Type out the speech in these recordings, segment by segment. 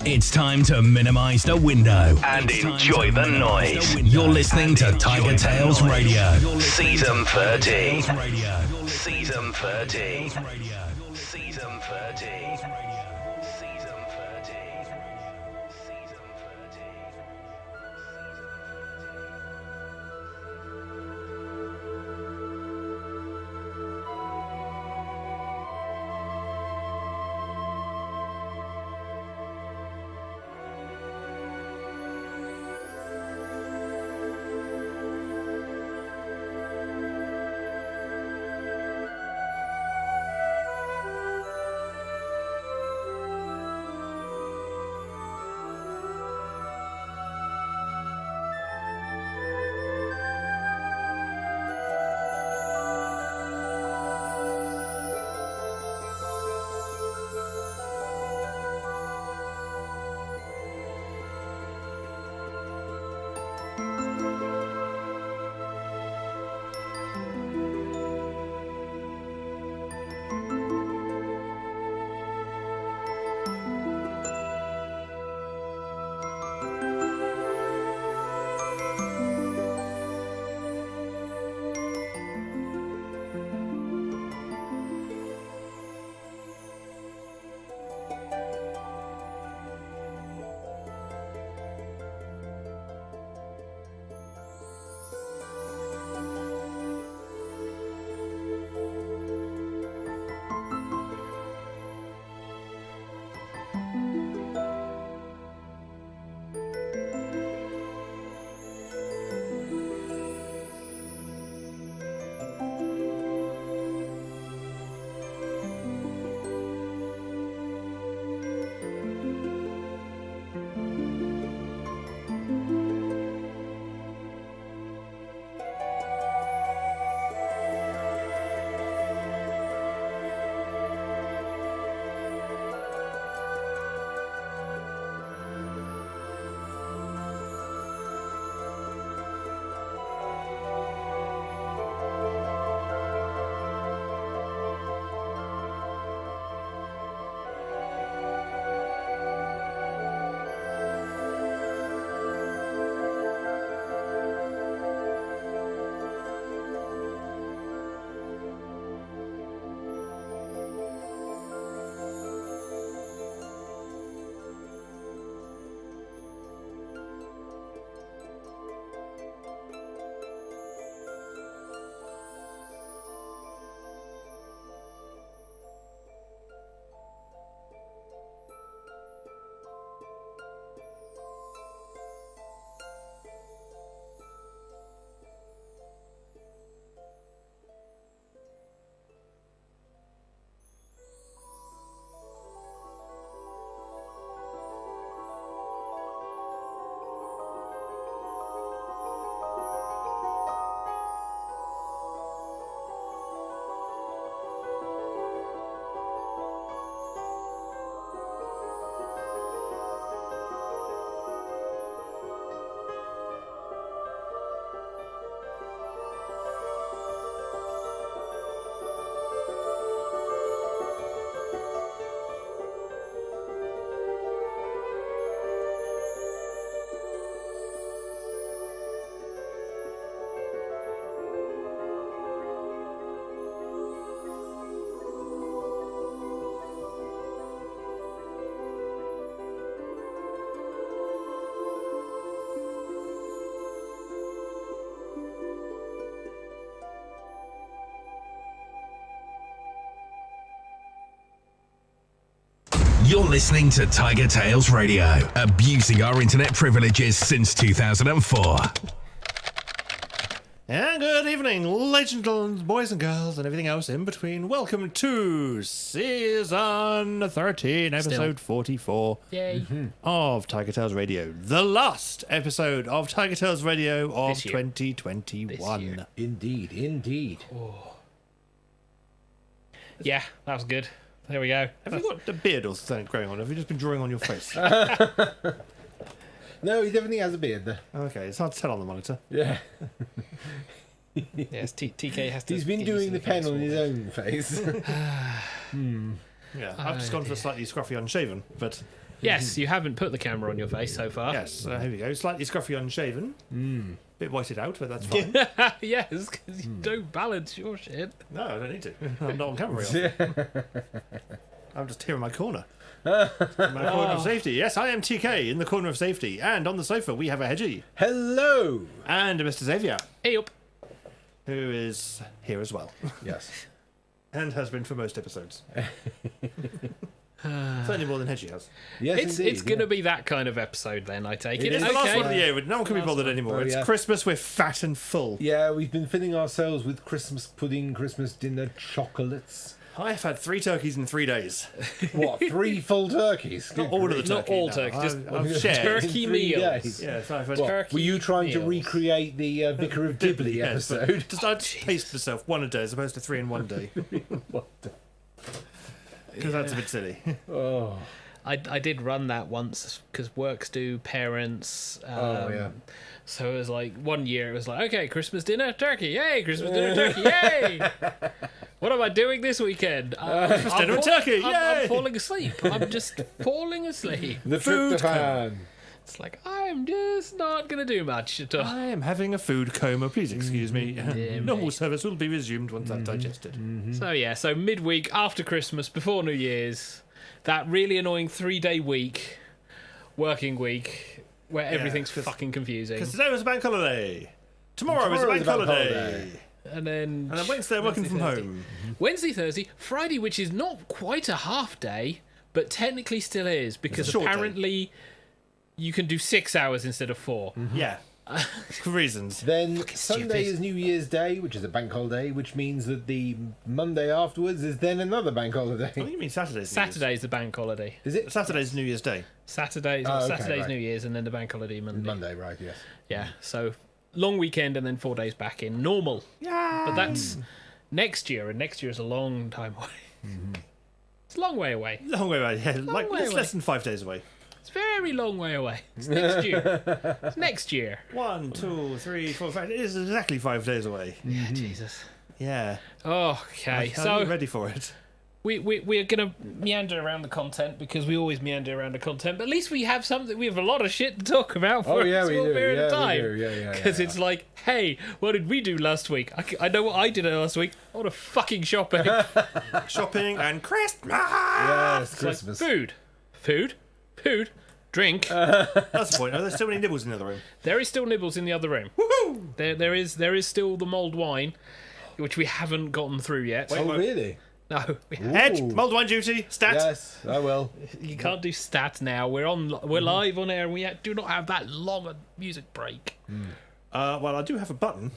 It's time to minimize the window and enjoy the noise. You're listening to TigerTails Radio, Season 13. Season 13. Season 13. You're listening to TigerTails Radio, abusing our internet privileges since 2004. And good evening, ladies and gentlemen, boys and girls, and everything else in between. Welcome to Season 13, Episode 44 of TigerTails Radio. The last episode of TigerTails Radio of 2021. Indeed. Oh. Yeah, that was good. There we go. Have you got a beard or something growing on? Have you just been drawing on your face? No, he definitely has a beard there. Okay, it's hard to tell on the monitor. Yeah. Yes, TK has to. He's been doing the pen on his own face. Yeah, I've just gone for slightly scruffy unshaven, but Yes, you haven't put the camera on your face so far. Yes, here we go. Slightly scruffy, unshaven. Bit whited out, but that's fine. Yes, because you don't balance your shit. No, I don't need to. I'm not on camera very often. I'm just here in my corner. In my corner of safety. Yes, I am TK in the corner of safety. And on the sofa, we have a Hedgie. Hello. And a Mr. Xavier, Hey up. who is here as well. Yes. And has been for most episodes. Certainly more than Hedgie has. Yes, It's going to be that kind of episode then, I take it. It is. It's the last Okay. one of the year. No one can be bothered anymore. Oh, It's yeah. Christmas. We're fat and full. Yeah, we've been filling ourselves with Christmas pudding, Christmas dinner, chocolates. I've had 3 turkeys in 3 days. What, 3 full turkeys? Not all of the turkey. Not all no. turkey, just I've shared. turkey In 3 meals. days. Yes, I've had What, Turkey were you trying to meals. recreate the Vicar of Dibley Yes, but episode? just I'd taste myself 1 a day as opposed to 3 in 1 day. Because that's a bit silly. Oh, I did run that once because works do parents. yeah. So it was like 1 year it was like, okay, Christmas dinner, turkey, yay! Christmas dinner, turkey, yay! What am I doing this weekend? Christmas dinner and turkey, I'm yay! falling asleep. I'm just falling asleep. The Food tryptophan. It's like I'm just not gonna do much at all. I am having a food coma. Please excuse me. Dear Normal me. service will be resumed once I've digested. So yeah, so midweek after Christmas, before New Year's, that really annoying 3-day week, working week, where everything's 'cause- fucking confusing. Because today was a bank holiday. Tomorrow is a Tomorrow bank is a bank holiday. holiday. And then Wednesday working from Thursday. home. Wednesday, Thursday, Friday, which is not quite a half day, but technically still is because It's a short day. apparently you can do 6 hours instead of 4. Yeah. For reasons. Then Sunday stupid. is New Year's Day, which is a bank holiday, which means that the Monday afterwards is then another bank What do holiday. you mean Saturday's Saturday's the bank holiday. Is it? Saturday's New Year's Day. Saturday's okay, Saturday's right. New Year's, and then the bank holiday Monday. Monday, right, yes. Yeah, so long weekend and then 4 days back in normal. Yeah. But that's next year, and next year is a long time away. It's a long way away. Long way away. Yeah, like way it's away. less than 5 days away. It's a very long way away. It's next year. It's next year. 1, 2, 3, 4, 5. It is exactly 5 days away. Yeah, Jesus. Yeah. Okay, I'm so ready for it. we're gonna meander around the content because we always meander around the content. But at least we have something. We have a lot of shit to talk about for Oh, yeah, a we small do. period of Yeah, we time. do. Yeah. Because it's like, hey, what did we do last week? I know what I did last week. I want to fucking shopping. Shopping and Christmas. Yes, It's like Christmas. food, drink. That's the point. Oh, there's so many nibbles in the other room. There is still nibbles in the other room. Woohoo! There is still the mulled wine, which we haven't gotten through yet. Oh, really? No, Head, Ooh. mulled wine duty, stat. Yes, I will. you can't do stats now. We're live on air, and we do not have that long a music break. Well, I do have a button.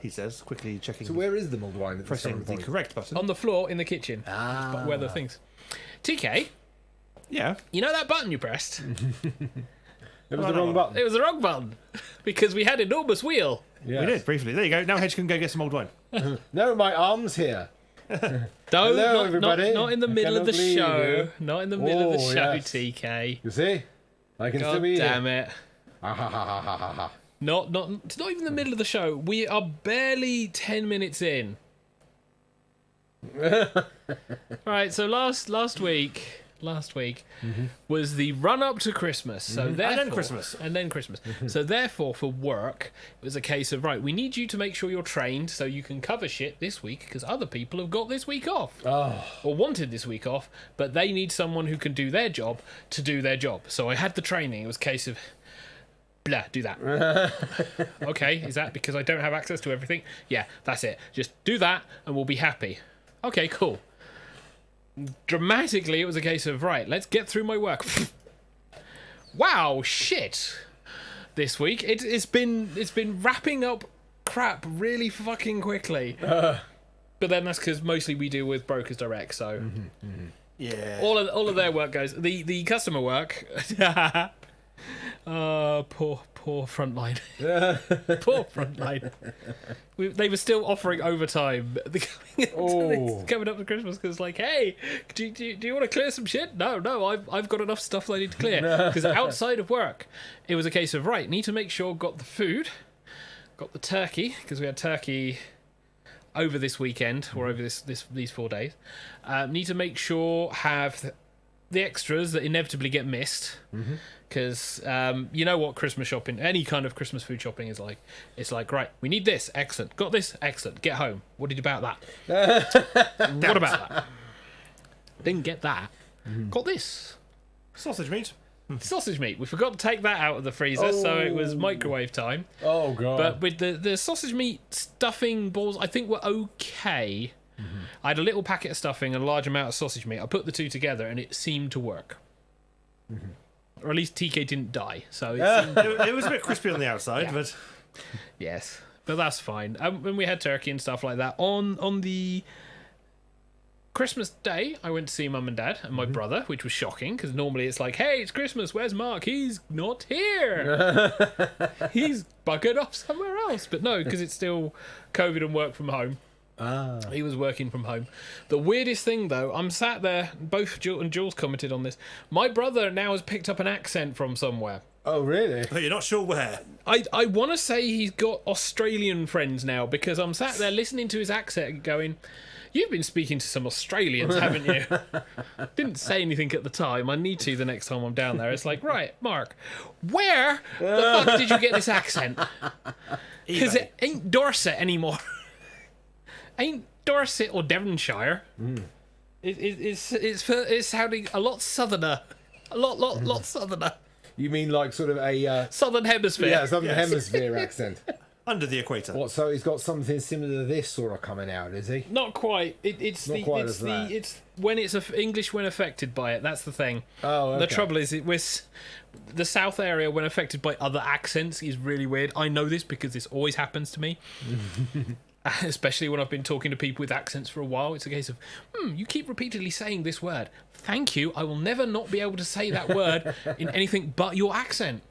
He says, quickly checking, So where is the mulled wine? At this pressing current the point? correct button. On the floor in the kitchen. But where the things. TK, Yeah. you know that button you pressed? It was the wrong button. It was the wrong button because we had enormous wheel. Yes. We did, briefly. There you go. Now Hedge can go get some old wine. No, my arm's here. Don't, Hello, not, everybody. Not in the I middle of cannot the believe show. you. Not in the middle of the Oh, show, yes. TK. You see? I can still God be damn here. it. Ah, ha, ha, ha, ha, ha, ha. It's not even the middle of the show. We are barely 10 minutes in. Right, so last week was the run up to Christmas. So therefore, And then Christmas. So therefore, for work, it was a case of, right, we need you to make sure you're trained so you can cover shit this week because other people have got this week off. Oh, Or wanted this week off, but they need someone who can do their job to do their job. So I had the training. It was a case of, blah, do that. Okay, is that because I don't have access to everything? Yeah, that's it. Just do that and we'll be happy. Okay, cool. Dramatically, it was a case of, right, let's get through my work. Wow, shit. This week, it's been wrapping up crap really fucking quickly. But then that's because mostly we deal with brokers direct, so Yeah. all of their work goes. The customer work. Poor frontline. Poor frontline. They were still offering overtime coming up to Christmas because, like, hey, do you want to clear some shit? No, I've got enough stuff that I need to clear. Because outside of work, it was a case of, right, need to make sure got the food, got the turkey, because we had turkey over this weekend or over these 4 days. Need to make sure have the extras that inevitably get missed. Because you know what Christmas shopping, any kind of Christmas food shopping is like. It's like, right, we need this, excellent. Got this, excellent. Get home. What did you about that? What about that? Didn't get that. Got this. Sausage meat. Sausage meat. We forgot to take that out of the freezer, so it was microwave time. Oh, God. But with the sausage meat stuffing balls, I think were okay. I had a little packet of stuffing and a large amount of sausage meat. I put the two together and it seemed to work. Or at least TK didn't die. So It was a bit crispy on the outside, but yes, but that's fine. When we had turkey and stuff like that on the Christmas Day, I went to see Mum and Dad and my brother, which was shocking because normally it's like, hey, it's Christmas. Where's Mark? He's not here. He's buggered off somewhere else. But no, because it's still COVID and work from home. He was working from home. The weirdest thing, though, I'm sat there, both Jules commented on this. My brother now has picked up an accent from somewhere. Oh, really? you're not sure where. I want to say he's got Australian friends now because I'm sat there listening to his accent and going, you've been speaking to some Australians, haven't you? Didn't say anything at the time. I need to the next time I'm down there. It's like, right, Mark, where the fuck did you get this accent? Because it ain't Dorset anymore. Ain't Dorset or Devonshire. It's sounding a lot southerner. A lot southerner. You mean like sort of a... Southern hemisphere. Yeah, Southern Hemisphere accent. Under the equator. What, so he's got something similar to this sort of coming out, is he? Not quite. It's when it's English when affected by it. That's the thing. Oh, okay. The trouble is, the South area when affected by other accents is really weird. I know this because this always happens to me. Especially when I've been talking to people with accents for a while. It's a case of, you keep repeatedly saying this word. Thank you. I will never not be able to say that word in anything but your accent.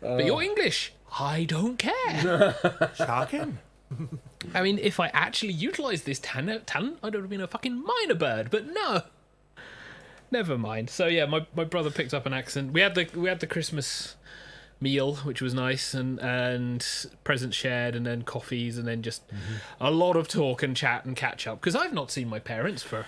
But you're English. I don't care. Shocking. I mean, if I actually utilised this talent, I'd have been a fucking minor bird. But no. Never mind. So yeah, my brother picked up an accent. We had the Christmas meal, which was nice, and presents shared, and then coffees, and then just a lot of talk and chat and catch up because I've not seen my parents for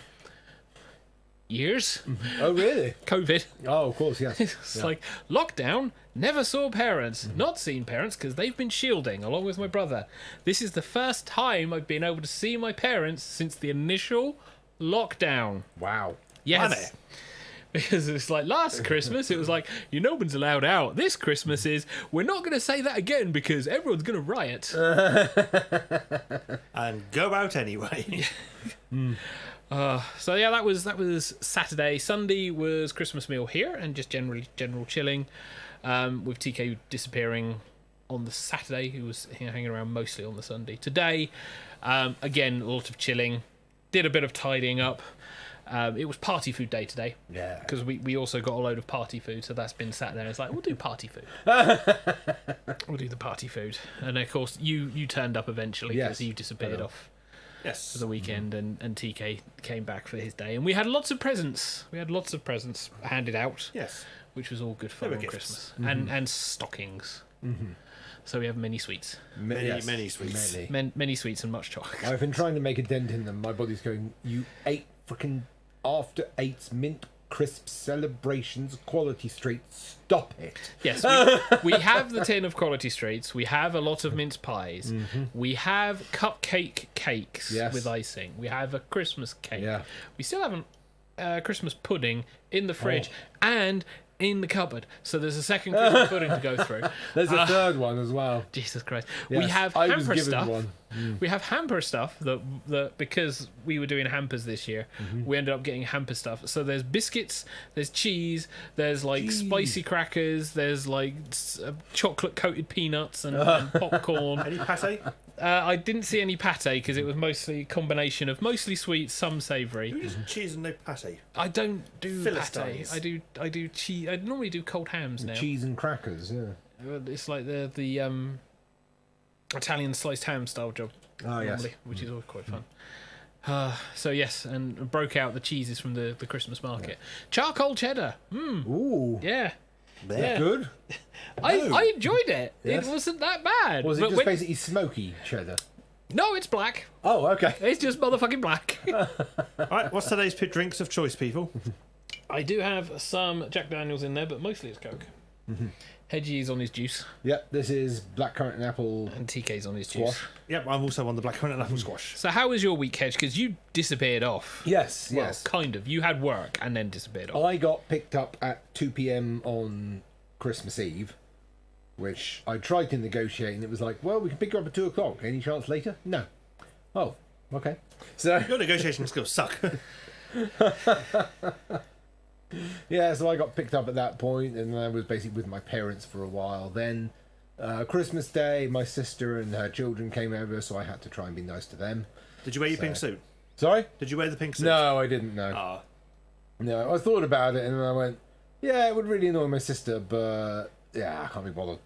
years. Oh, really? COVID. Oh, of course, yes. It's like lockdown, never saw parents, not seen parents because they've been shielding along with my brother. This is the first time I've been able to see my parents since the initial lockdown. Wow. Yes. Because it's like last Christmas, it was like, no one's allowed out. This Christmas is, we're not going to say that again because everyone's going to riot. And go out anyway. So yeah, that was Saturday. Sunday was Christmas meal here and just general chilling. With TK disappearing on the Saturday, who was hanging around mostly on the Sunday. Today, again, a lot of chilling. Did a bit of tidying up. It was party food day today. Yeah. Because we also got a load of party food, so that's been sat there. It's like, we'll do party food. We'll do the party food. And of course, you turned up eventually because you disappeared off for the weekend, and TK came back for his day. And we had lots of presents. Handed out. Yes. Which was all good fun on Christmas. And stockings. So we have many sweets. Many sweets. Many sweets and much chocolate. I've been trying to make a dent in them. My body's going, you ate freaking after eights mint crisp celebrations quality streets. Stop it. Yes, we have the tin of quality streets. We have a lot of mince pies. We have cupcake cakes with icing. We have a Christmas cake. Yeah. We still have a Christmas pudding in the fridge and in the cupboard. So there's a second Christmas pudding to go through. There's a third one as well. Jesus Christ. Yes, We have I was hamper given stuff. one. We have hamper stuff that because we were doing hampers this year, we ended up getting hamper stuff. So there's biscuits, there's cheese, there's like spicy crackers, there's like chocolate coated peanuts and popcorn. Any pate? I didn't see any pate because it was mostly a combination of mostly sweet, some savoury. Who uses cheese and no pate? I don't do Philistines. pate. I do cheese. I normally do cold hams now. Cheese and crackers, yeah. It's like the Italian sliced ham style job. Oh, yes. Normally, which is always quite fun. So yes, and broke out the cheeses from the Christmas market. Charcoal cheddar. Ooh. Yeah. There. Good. I enjoyed it. Yes. It wasn't that bad. Was it But just when- basically smoky cheddar? No, it's black. Oh, okay. It's just motherfucking black. All right, what's today's pit drinks of choice, people? I do have some Jack Daniels in there, but mostly it's Coke. Hedgie's on his juice. Yep, this is blackcurrant and apple. And TK's on his Squash. juice. Yep, I'm also on the blackcurrant and apple squash. So how was your week, Hedge? Because you disappeared off. Yes, Well, yes. kind of. You had work and then disappeared off. I got picked up at 2 p.m. on Christmas Eve, which I tried to negotiate, and it was like, well, we can pick you up at 2 o'clock. Any chance later? No. Oh, okay. So Your negotiation skills suck. yeah, so I got picked up at that point, and I was basically with my parents for a while. Then Christmas Day, my sister and her children came over, so I had to try and be nice to them. Did you wear your pink suit? Sorry? Did you wear the pink suit? No, I didn't. No. Ah. No, I thought about it, and then I went, yeah, it would really annoy my sister, but yeah, I can't be bothered.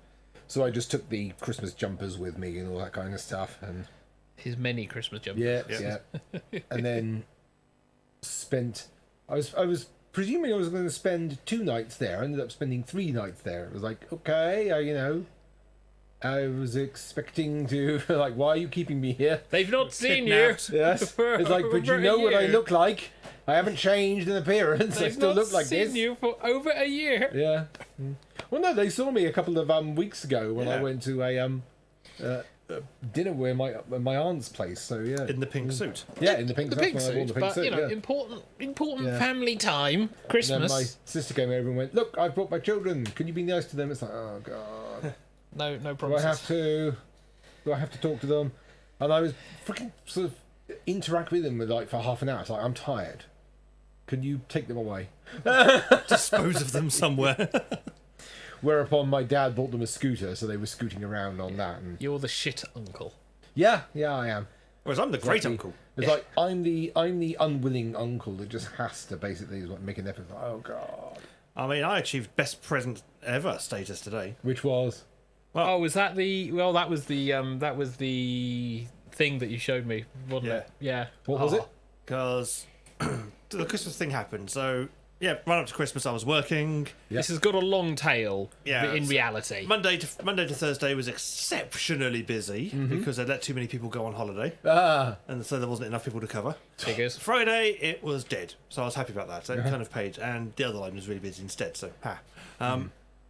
So I just took the Christmas jumpers with me and all that kind of stuff, and His many Christmas jumpers. yeah. And then spent. I was presuming I was going to spend 2 nights there. I ended up spending 3 nights there. It was like, okay, I was expecting to like, why are you keeping me here? They've not seen you. Kidnapped. Yes, for it's like, but you over know a what I year. look like. I haven't changed in appearance. I They've still not look like seen this. you for over a year. Yeah. Well, no, they saw me a couple of weeks ago when I Yeah. went to a dinner where my aunt's place. So yeah, In the pink suit. yeah, in the pink The suit. pink That's when I wore suit, the pink but suit, you know, yeah. important Yeah. family time, And then my Christmas. sister came over and went, "Look, I've brought my children. Can you be nice to them?" It's like, oh god, No do I promises. have to? Do I have to talk to them? And I was freaking sort of interact with them for half an hour. It's like, I'm tired. Can you take them away? Dispose of them somewhere. Whereupon my dad bought them a scooter, so they were scooting around on that. And You're the shit uncle. yeah, I am. Whereas I'm the great Exactly. uncle. It's like I'm the unwilling uncle that just has to basically make an effort. Oh god, I mean, I achieved best present ever status today. which was Oh, was that the? Well, that was the thing that you showed me, wasn't it? Yeah. what was it? Because the Christmas thing happened. So, yeah, right up to Christmas, I was working. Yeah. This has got a long tail. Yeah, In so reality. Monday to Thursday was exceptionally busy because they let too many people go on holiday, and so there wasn't enough people to cover. Figures. Friday it was dead, so I was happy about that. So it kind of paid, and the other line was really busy instead. So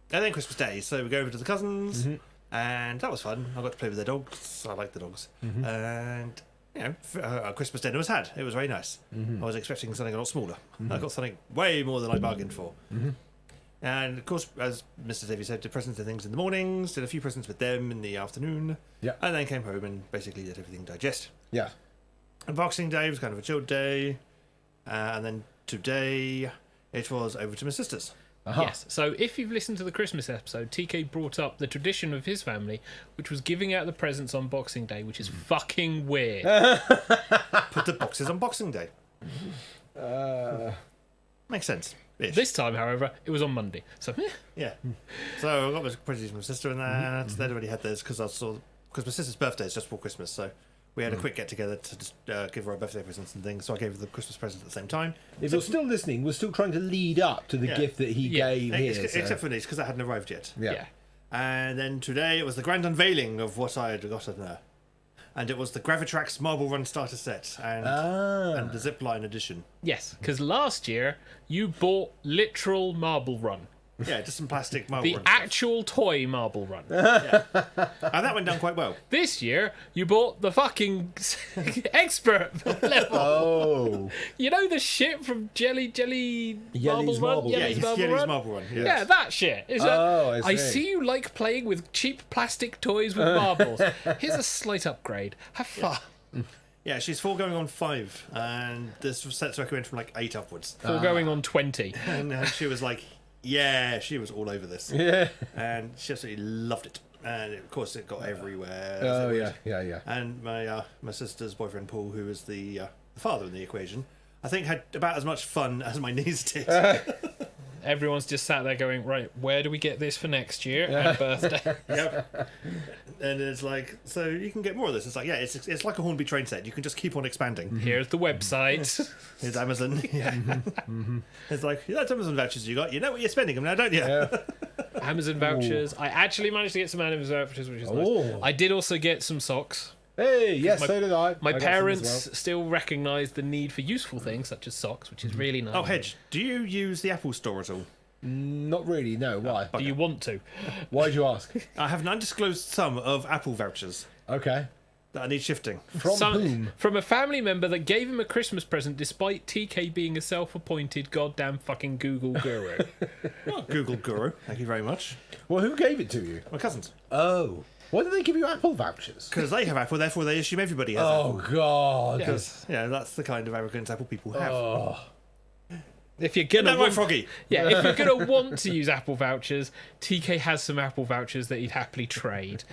and then Christmas Day, so we go over to the cousins, and that was fun. I got to play with their dogs. I like the dogs, and you know, Christmas dinner was had. It was very nice. I was expecting something a lot smaller. I got something way more than I bargained for. And of course, as Mr. Davey said, did presents and things in the mornings, did a few presents with them in the afternoon, Yeah. and then came home and basically let everything digest. Yeah. And Boxing Day was kind of a chilled day, and then today it was over to my sister's. Yes. So if you've listened to the Christmas episode, TK brought up the tradition of his family, which was giving out the presents on Boxing Day, which is fucking weird. Put the boxes on Boxing Day. Makes sense. This time, however, it was on Monday. So Yeah. So I got my presents from my sister and that. They'd already had theirs because my sister's birthday is just before Christmas, so we had a quick get together to just give her birthday presents and things. So I gave her the Christmas present at the same time. If you're still listening, we're still trying to lead up to the Yeah. gift that he gave here. Except for these, because that hadn't arrived yet. yeah. And then today it was the grand unveiling of what I had gotten her. And it was the Gravitrax Marble Run starter set and the Zipline edition. yes, because last year you bought literal Marble Run, Yeah, just some plastic marble the run stuff. actual toy Marble Run. And that went down quite well. This year you bought the fucking expert level. Oh. You know the shit from Jelly's Marble Marble Run? Run. Yeah, Yelly's it's Marble Yelly's Run? Marble Run. Yes. Yeah, that shit. Oh, I I see. see you like playing with cheap plastic toys with marbles. Here's a slight upgrade. Have fun. Yeah, she's 4 going on 5, and this set's recommend from like 8 upwards. We're going on 20. And she was like, yeah, she was all over this. Yeah. And she absolutely loved it. And of course, it got everywhere. as Oh it yeah. would. Yeah. And my sister's boyfriend Paul, who was the father in the equation, I think had about as much fun as my niece did. Everyone's just sat there going, right, where do we get this for next year and birthday? Yep. And it's like, so you can get more of this. It's like, yeah, it's like a Hornby train set. You can just keep on expanding. Here's the website. It's Amazon. Yeah. It's like, that's Amazon vouchers you got. You know what you're spending them now, don't you? Yeah. Amazon vouchers. I actually managed to get some Amazon vouchers, which is Oh. nice. I did also get some socks. Hey, yes, so did I. My I got some as parents still recognise the need for useful things such as socks, which is really nice. Oh, Hedge, do you use the Apple Store at all? Not really, no. Why? Do you want to? Why'd you ask? I have an undisclosed sum of Apple vouchers Okay. that I need shifting. From whom? From a family member that gave him a Christmas present despite TK being a self-appointed goddamn fucking Google guru. Oh, Google Guru, thank you very much. Well, who gave it to you? My cousins. Oh. Why did they give you Apple vouchers? Because they have Apple, therefore they assume everybody has Oh, Apple. God. Because, that's the kind of arrogance Apple people have. Oh. If you're gonna Isn't that right, Froggy? Yeah, if you're gonna want to use Apple vouchers, TK has some Apple vouchers that he'd happily trade.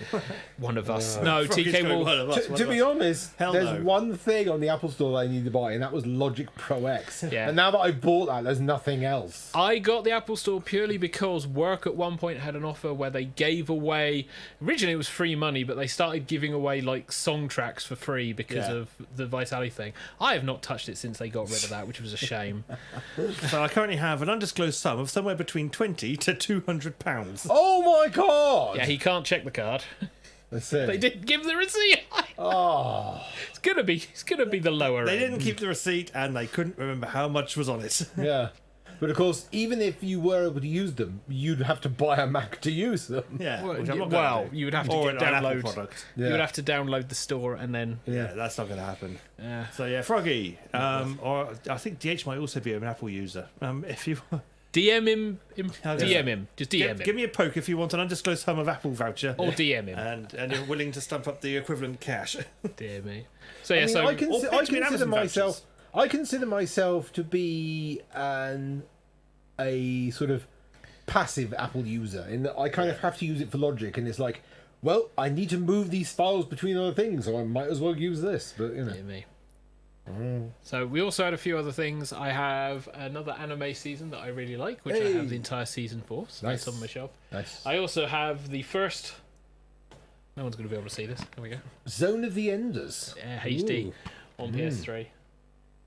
One of us. No, Froggy's TK going, will. "One of us, one To of be us." honest, Hell there's no. one thing on the Apple Store that I need to buy, and that was Logic Pro X. Yeah. And now that I've bought that, there's nothing else. I got the Apple Store purely because work at one point had an offer where they gave away. Originally, it was free money, but they started giving away like song tracks for free because of the Vitality thing. I have not touched it since they got rid of that, which was a shame. So I currently have an undisclosed sum of somewhere between £20 to £200. Oh, my God! Yeah, he can't check the card. Let's see. They didn't give the receipt. Oh. It's gonna be the lower They end. didn't keep the receipt and they couldn't remember how much was on it. Yeah. But of course, even if you were able to use them, you'd have to buy a Mac to use them. Yeah, Well, which I'm not going to do. you would have to Or get an Apple download. product. Yeah. You would have to download the store and then. Yeah, that's not going to happen. Yeah. So yeah, Froggy, or I think DH might also be an Apple user. If you DM him. How's DM that? him. Just DM him. give me a poke if you want an undisclosed sum of Apple voucher, Or DM him. and you're willing to stump up the equivalent cash. Dear me. So yeah. I mean, so I, or consider pay me in Amazon myself. vouchers. I consider myself to be a sort of passive Apple user in that I kind of have to use it for Logic, and it's like, well, I need to move these files between other things, so I might as well use this. But you know, Dear me. So we also had a few other things. I have another anime season that I really like, which I Hey. have the entire season for. So Nice. that's on my shelf. nice. I also have the first. No one's going to be able to see this. There we go. Zone of the Enders. HD Ooh. on PS3.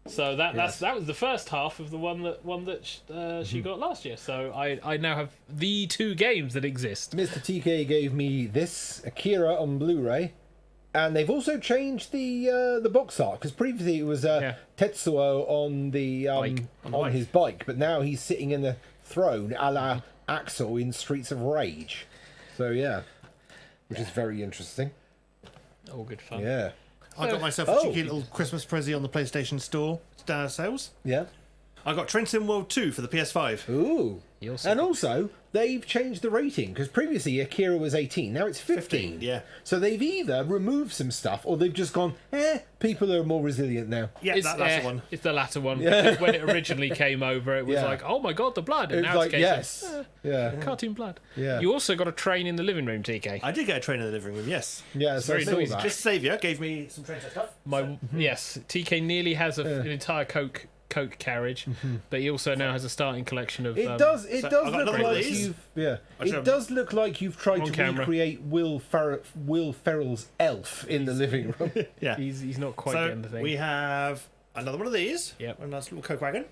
So that was the first half of the one that she got last year. So I now have the two games that exist. Mr. TK gave me this Akira on Blu-ray, and they've also changed the box art, because previously it was Tetsuo on the Bike. on his bike, but now he's sitting in the throne a la Axel in Streets of Rage. So yeah, which is very interesting. All good fun. Yeah, I got myself a cheeky little Christmas present on the PlayStation Store sales. yeah. I got Trenton World 2 for the PS5. Ooh. You also And also, they've changed the rating, because previously Akira was 18, now it's 15. 15, yeah. So they've either removed some stuff, or they've just gone, people are more resilient now. Yeah, It's, that's the one. It's the latter one. Because when it originally came over, it was Yeah. like, oh my god, the blood. And It's now like, it's a case yes. of, Yeah. cartoon blood. Yeah. You also got a train in the living room, TK. I did get a train in the living room, yes. Yeah, so I very saw noisy. that. This Saviour gave me some train stuff. Yes, TK nearly has an entire Coke carriage, but he also now has a starting collection of. It does so look I've got another one of like these. you've I'll show It them. does look like you've tried On to camera. recreate Will Ferrell's elf in the living room. Yeah. He's not quite So getting the thing. we have another one of these. Yep. A nice little Coke wagon.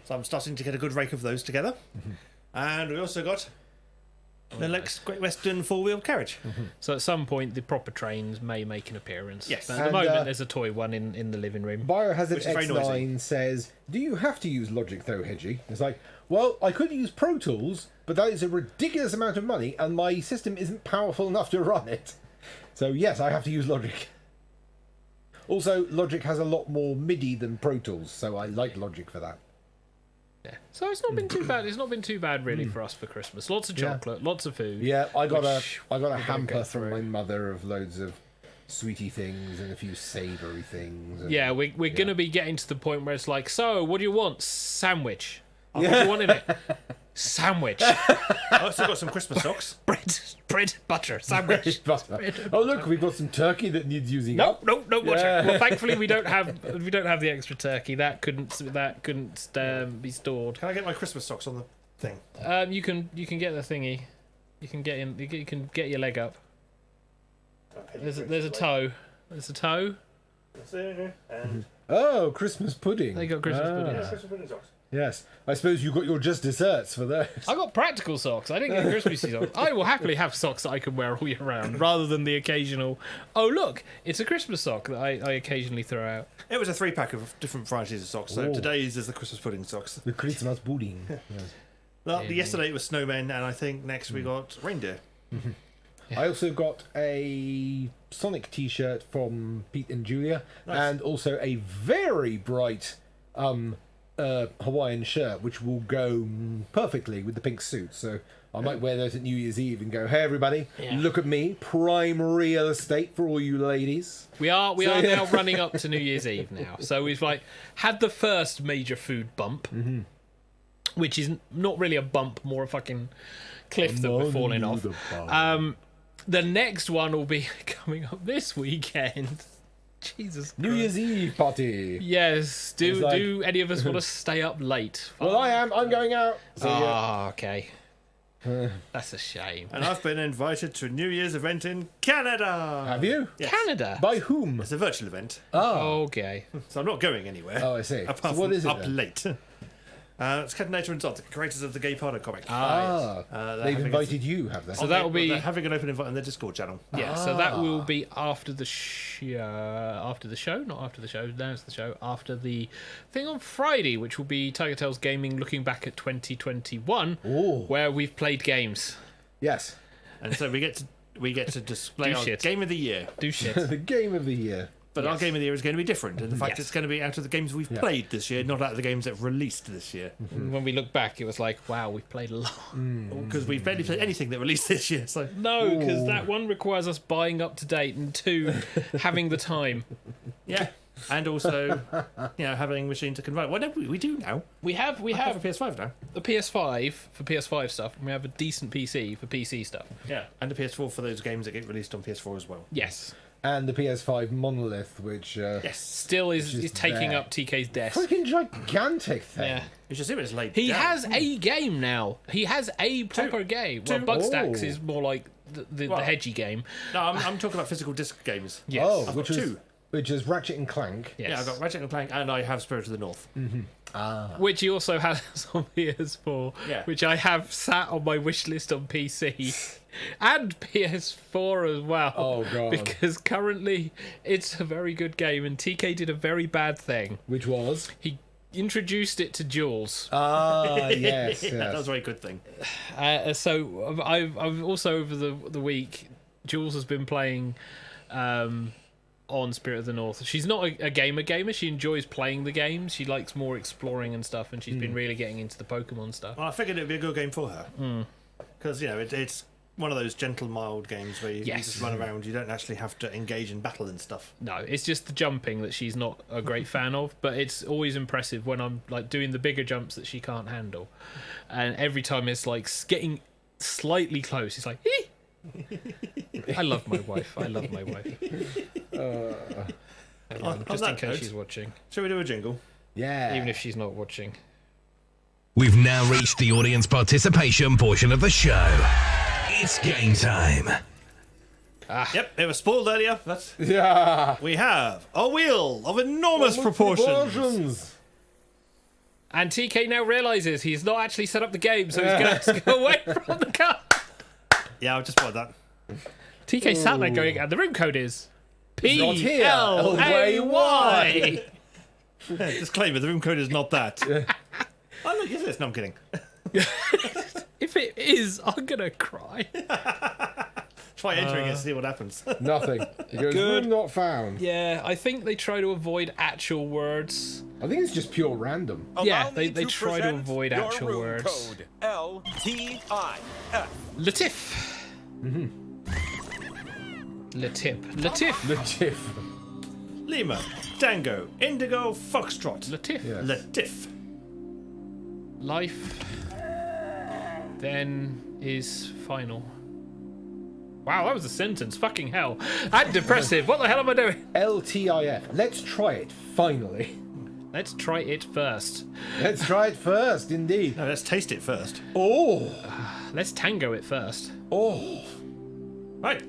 So I'm starting to get a good rake of those together. And we also got the Lex Great Western four-wheel carriage. So at some point, the proper trains may make an appearance. Yes. But at the And, moment, there's a toy one in the living room. Biohazard Which is very X9 says, "Do you have to use Logic though, Hedgie?" It's like, well, I could use Pro Tools, but that is a ridiculous amount of money, and my system isn't powerful enough to run it. So yes, I have to use Logic. Also, Logic has a lot more MIDI than Pro Tools, so I like Logic for that. Yeah. So it's not been too bad. It's not been too bad really for us for Christmas. Lots of chocolate, lots of food. Yeah, I got Which a we're gonna hamper go from through. my mother of loads of sweetie things and a few savoury things. And, Yeah, we're going to be getting to the point where it's like, so what do you want? Sandwich. Oh, what do you want in it? Sandwich. I also got some Christmas socks. bread, butter, sandwich. Oh look, we've got some turkey that needs using up. Nope. Watch Yeah. out. Well, thankfully we don't have the extra turkey. That couldn't be stored. Can I get my Christmas socks on the thing? You can get the thingy. You can get in. You can get your leg up. There's a toe. There's a toe. And Oh, Christmas pudding. They got Christmas pudding. Christmas pudding socks. Yes. I suppose you got your just desserts for those. I got practical socks. I didn't get Christmassy socks. I will happily have socks that I can wear all year round, rather than the occasional, oh look, it's a Christmas sock that I occasionally throw out. It was a 3-pack of different varieties of socks. So Oh. today's is the Christmas pudding socks. The Christmas pudding. Yes. Well, yesterday it was snowmen, and I think next we got reindeer. I also got a Sonic T-shirt from Pete and Julia, and also a very bright Hawaiian shirt, which will go perfectly with the pink suit. So I might wear those at New Year's Eve and go, "Hey everybody, look at me, prime real estate for all you ladies." We are now running up to New Year's Eve now. So we've had the first major food bump, which is not really a bump, more a fucking cliff that we're falling off. The next one will be coming up this weekend. Jesus Christ. New Year's Eve party. Yes. Do any of us want to stay up late? Well, I am. I'm going out. So, Okay. That's a shame. And I've been invited to a New Year's event in Canada. Have you? Yes. Canada. By whom? It's a virtual event, Okay. so I'm not going anywhere. Oh, I see. Apart So what from is it up then? late. It's Nature and Zod, the creators of the Gay Pardo comic. They've having invited you, have they? So that will be They're having an open invite on their Discord channel. yeah. So that will be after the show. After the show, not after the show. No, it's the show after the thing on Friday, which will be TigerTails Gaming looking back at 2021, where we've played games. Yes. And so we get to display Do our shit. game of the year. Do shit. The game of the year. But our game of the year is going to be different. And the fact Yes. it's going to be out of the games we've played this year, not out of the games that have released this year. When we look back, it was like, wow, we've played a lot. Because we've barely played anything that released this year. So No, because that one requires us buying up to date, and two, having the time. yeah. And also, having a machine to convert. Well, no, we do now. We have I have a PS5 now. the PS5 for PS5 stuff, and we have a decent PC for PC stuff. Yeah. And the PS4 for those games that get released on PS4 as well. Yes. And the PS5 monolith, which Yes. Still is just taking there. up TK's desk. freaking gigantic thing. Yeah. You should see what it's laid He down. has a game now. He has a proper game. Well, Bugstacks Oh. is more like the hedgy game. No, I'm talking about physical disc games. Yes. Oh, I've which got is two. which is Ratchet and Clank. Yes. Yeah, I've got Ratchet and Clank, and I have Spirit of the North. Which he also has on PS4, Yeah. which I have sat on my wish list on PC and PS4 as well. Oh, God. Because currently it's a very good game, and TK did a very bad thing. Which was? He introduced it to Jules. Yes, Yeah, that yes. was a very good thing. So I've also over the week, Jules has been playing on Spirit of the North. She's not a gamer. She enjoys playing the games. She likes more exploring and stuff, and she's been really getting into the Pokemon stuff. Well, I figured it'd be a good game for her. Because, it's one of those gentle, mild games where you just run around. You don't actually have to engage in battle and stuff. No, it's just the jumping that she's not a great fan of, but it's always impressive when I'm like doing the bigger jumps that she can't handle. And every time it's like getting slightly close, it's like, "Hee!" I love my wife. Hang on, just in that case note- she's watching. Shall we do a jingle? Yeah. Even if she's not watching. We've now reached the audience participation portion of the show. It's game time. Yep, it was spoiled earlier. Yeah. We have a wheel of enormous proportions. And TK now realises he's not actually set up the game, so he's going to have to go away from the car. Yeah, I've just spotted that. TK sat there going, and the room code is not here. PLAY. Disclaimer, the room code is not that. Oh, look, yes, it is. No, I'm kidding. If it is, I'm going to cry. Try entering it and see what happens. Nothing. He goes, Good. room not found. Yeah, I think they try to avoid actual words. I think it's just pure random. Yeah, they try to avoid actual words. Code LTIF. Latif. Latif. Legit. Lima, Tango, Indigo, Foxtrot. Latif. Yeah. Latif. Life then is final. Wow, that was a sentence. Fucking hell. And depressive. What the hell am I doing? LTIF. Let's try it, finally. Let's try it first. Let's try it first, indeed. No, let's taste it first. Oh. Let's tango it first. Oh. Right,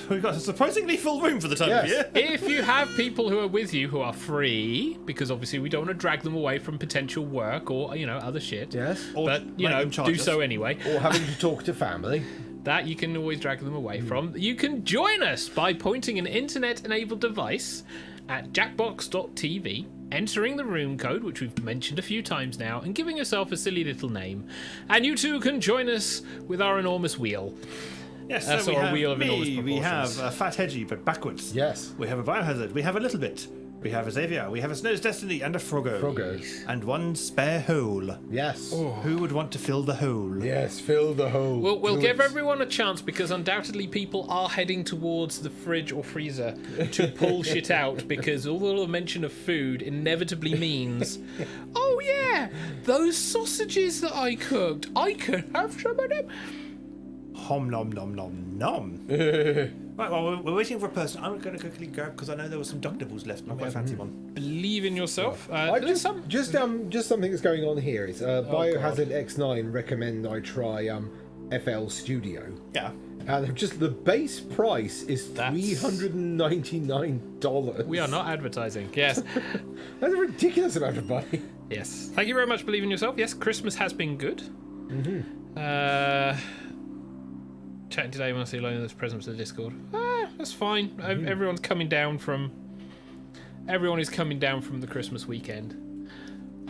we've got a surprisingly full room for the time of year. If you have people who are with you who are free, because obviously we don't want to drag them away from potential work or, other shit. Yes. But, do so anyway. Or having to talk to family. That you can always drag them away from. You can join us by pointing an internet-enabled device at jackbox.tv, entering the room code, which we've mentioned a few times now, and giving yourself a silly little name. And you too can join us with our enormous wheel. Yes, That's so we our have wheel of enormous me, we proportions. have a Fat Hedgie, but backwards. Yes. We have a Biohazard, we have a Little Bit. We have a Xavier, we have a Snow's Destiny, and a Froggo. Froggos. And one spare hole. Yes. Who would want to fill the hole? Yes, fill the hole. We'll Do give it. everyone a chance because undoubtedly people are heading towards the fridge or freezer to pull shit out because all the mention of food inevitably means, oh yeah, those sausages that I cooked, I could have some of them. Hom nom nom nom nom. Right, well, we're waiting for a person. I'm going to quickly grab because I know there were some duck nibbles left. Not quite fancy one. Believe in yourself. Just something that's going on here is Biohazard X9 recommend I try FL Studio. Yeah. And just the base price is $399. We are not advertising. Yes. That's a ridiculous amount of money. Yes. Thank you very much. Believe in yourself. Yes, Christmas has been good. Chatting today when I see alone, there's presents to the Discord. That's fine. Everyone is coming down from the Christmas weekend.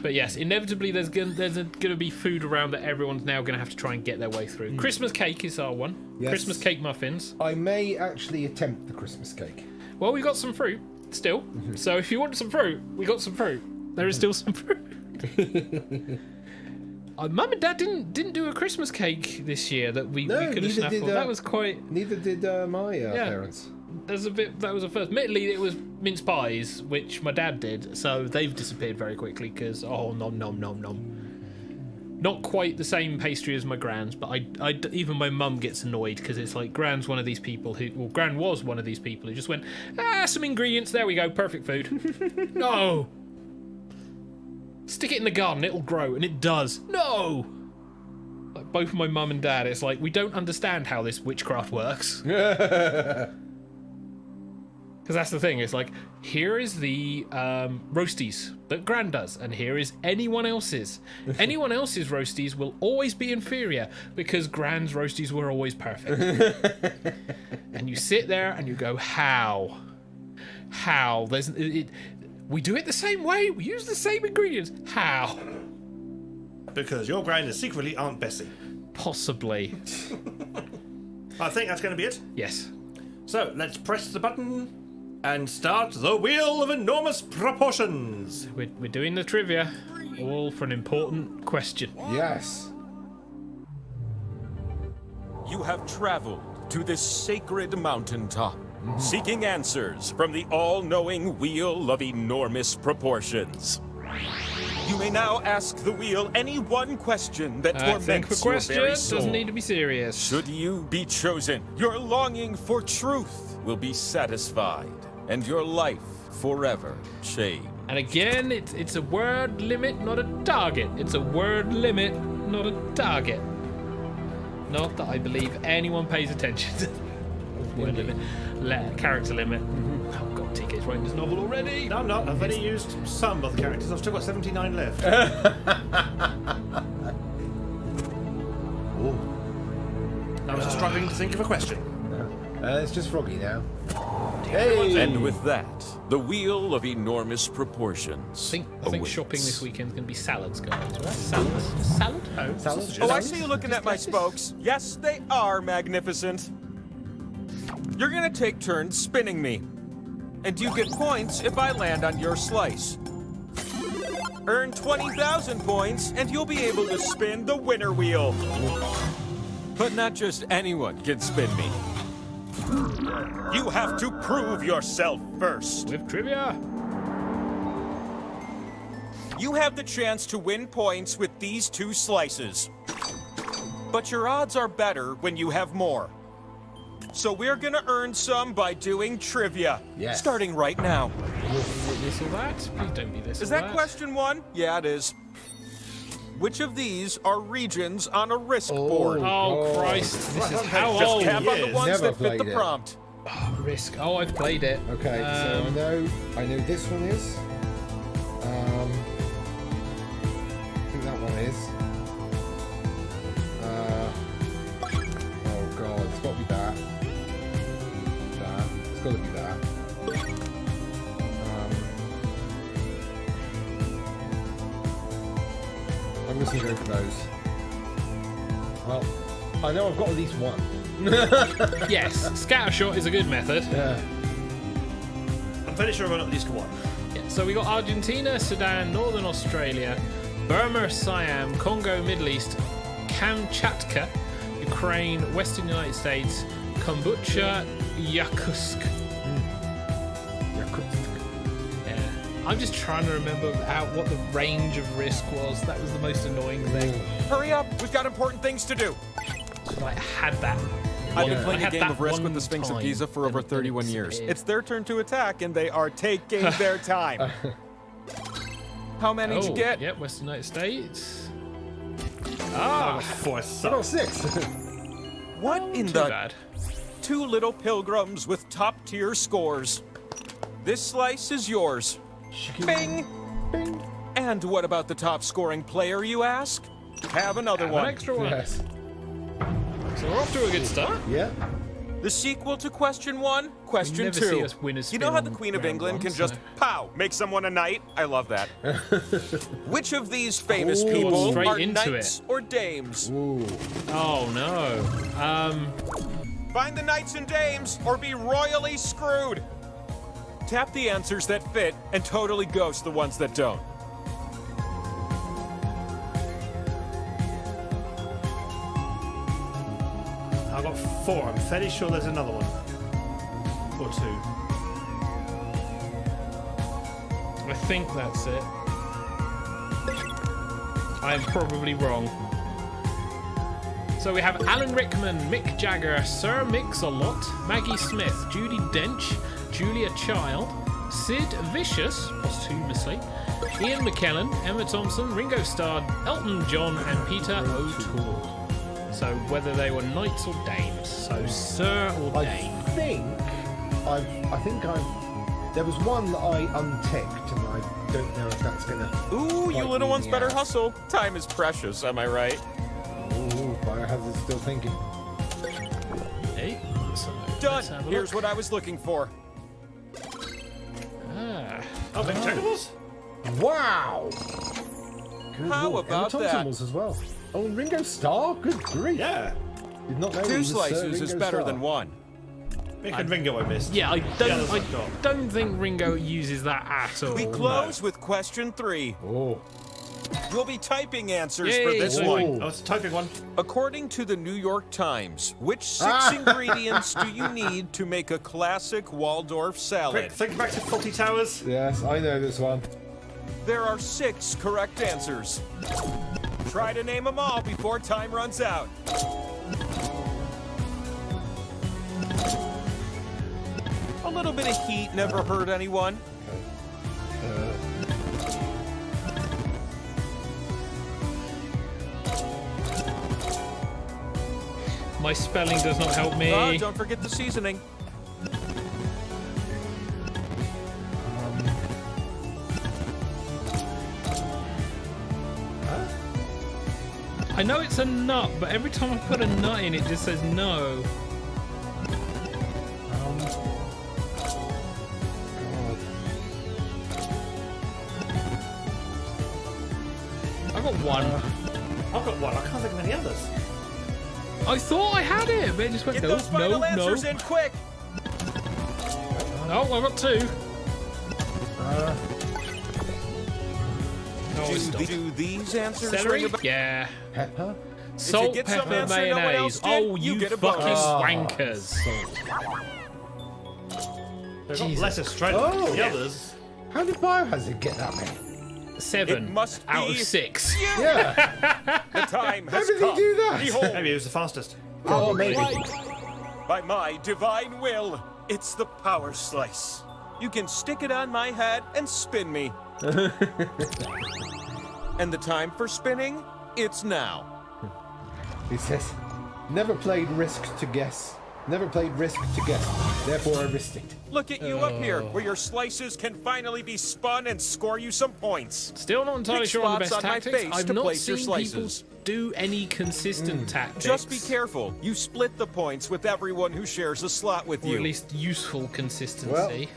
But yes, inevitably there's gonna be food around that everyone's now gonna have to try and get their way through. Christmas cake is our one. Yes. Christmas cake muffins. I may actually attempt the Christmas cake. Well, we got some fruit still. So if you want some fruit, we got some fruit. There is still some fruit. Mum and Dad didn't do a Christmas cake this year that we could have snaffled. That was quite. Neither did my parents. There's a bit. That was a first. Admittedly, it was mince pies, which my dad did. So they've disappeared very quickly because nom nom nom nom. Not quite the same pastry as my Gran's, but I even my mum gets annoyed because it's like Gran's one of these people Gran was one of these people who just went some ingredients. There we go, perfect food. No. Stick it in the garden, it'll grow, and it does. No! Like both my mum and dad, it's like, we don't understand how this witchcraft works. Because that's the thing, it's like, here is the roasties that Gran does, and here is anyone else's. Anyone else's roasties will always be inferior, because Gran's roasties were always perfect. And you sit there and you go, how? How? We do it the same way. We use the same ingredients. How? Because your Gran is secretly Aunt Bessie. Possibly. I think that's going to be it. Yes. So let's press the button and start the Wheel of Enormous Proportions. We're doing the trivia, all for an important question. Yes. You have traveled to this sacred mountaintop, seeking answers from the all-knowing Wheel of Enormous Proportions. You may now ask the wheel any one question that Think torments for your very questions soul. doesn't need to be serious. Should you be chosen, your longing for truth will be satisfied, and your life forever changed. And again, it's a word limit, not a target. It's a word limit, not a target. Not that I believe anyone pays attention to word limit. Character limit. Oh god, TK's writing this novel already. No, I'm not. I've only used some of the characters. I've still got 79 left. I was just struggling to think of a question. It's just Froggy now. And with that, the Wheel of Enormous Proportions I think awaits. shopping this weekend is going to be salads, guys. Right? Salad? Oh, Salad? Oh, I see you looking at my spokes. Yes, they are magnificent. You're gonna take turns spinning me. And you get points if I land on your slice. Earn 20,000 points and you'll be able to spin the winner wheel. But not just anyone can spin me. You have to prove yourself first. with trivia. You have the chance to win points with these two slices. But your odds are better when you have more. So we're gonna earn some by doing trivia. Yes. Starting right now. This or that? Please don't be this Is or that question one? Yeah, it is. Which of these are regions on a risk board? Oh, Christ. This is how Just old. tap on the ones Never that fit the played it. prompt. Risk. Oh, I've played it. Okay, so I know this one is. I think that one is. Oh god, it's got to be that. It's got to be that. I'm just gonna go for those. Well, I know I've got at least one. Yes, scattershot is a good method. Yeah. I'm fairly sure I've got at least one. Yeah, so we got Argentina, Sudan, Northern Australia, Burma, Siam, Congo, Middle East, Kamchatka, Ukraine, Western United States, Kombucha, Yakutsk. Yeah. I'm just trying to remember what the range of risk was. That was the most annoying thing. Hurry up, we've got important things to do. So I had that. I've been playing I a had game that of Risk with one the Sphinx of time, Giza for over and 31 it years. disappeared. It's their turn to attack, and they are taking their time. How many did you get? Yep, Western United States. Ah, 4 Oh, sucks. 6. What in Too the... bad. Two little pilgrims with top-tier scores. This slice is yours. Bing! Bing. And what about the top-scoring player, you ask? Have another Have one. an extra one. Yes. So we're off to a good start. Yeah. The sequel to question 1, question never 2. see us win a You know spin how the on Queen of round England one, can just, so- pow, make someone a knight? I love that. Which of these famous Ooh. people Straight are into knights or dames? Ooh. Oh no. Find the knights and dames or be royally screwed. Tap the answers that fit and totally ghost the ones that don't. I've got 4. I'm fairly sure there's another one. Or 2. I think that's it. I'm probably wrong. So we have Alan Rickman, Mick Jagger, Sir Mix-a-Lot, Maggie Smith, Judi Dench, Julia Child, Sid Vicious, posthumously, Ian McKellen, Emma Thompson, Ringo Starr, Elton John, and Peter O'Toole. So whether they were knights or dames. So Sir or Dame. I think there was one that I unticked, and I don't know if that's gonna. Ooh, you bite little me in ones the better ass. hustle. Time is precious, am I right? Ooh, Biohazard's still thinking. Hey, so let's Done. have a Here's look. what I was looking for. Oh, big technicals? Wow. Good How lord. about Emma Thompson that? was as well. Oh, and Ringo Starr. Good grief. Yeah. Did not know he Two was Sir slices is Ringo better Starr. than one. Mick and Ringo I missed. Yeah, I The others I've got. don't think Ringo uses that at all. We close with question 3. Oh. You'll be typing answers Yay. for this Oh. one. Oh, it's a typing one. According to the New York Times, which 6 ingredients do you need to make a classic Waldorf salad? Quick, think back to Faulty Towers. Yes, I know this one. There are 6 correct answers. Try to name them all before time runs out. A little bit of heat never hurt anyone. My spelling does not help me. Oh, don't forget the seasoning. I know it's a nut, but every time I put a nut in, it just says no. I got one. I've got one. I can't think of any others. I thought I had it, but it just went Get no, those final no, no. answers in quick. Oh, I got 2. Oh, it's done. Do these answers Celery? ring a bell? Yeah. Pepper. Salt, get some pepper, answer no one else mayonnaise. did, Oh, you you get a fucking bonus. wankers. They've got Jesus. lettuce straight Oh. the others. How did Biohazard get that many? 7 It must out be of 6. Yeah. The time How has did come. he do that? Behold, Maybe it was the fastest. Oh, maybe. by my divine will, it's the power slice. You can stick it on my head and spin me. And the time for spinning? It's now. He says, never played Risk to guess. Never played Risk to guess. Therefore, I risked it. Look at you up here, where your slices can finally be spun and score you some points. Still not entirely Pick sure on the slots best on my tactics. face I've to not place your seen people slices. do any consistent tactics. Just be careful. You split the points with everyone who shares a slot with Or you. at least useful consistency.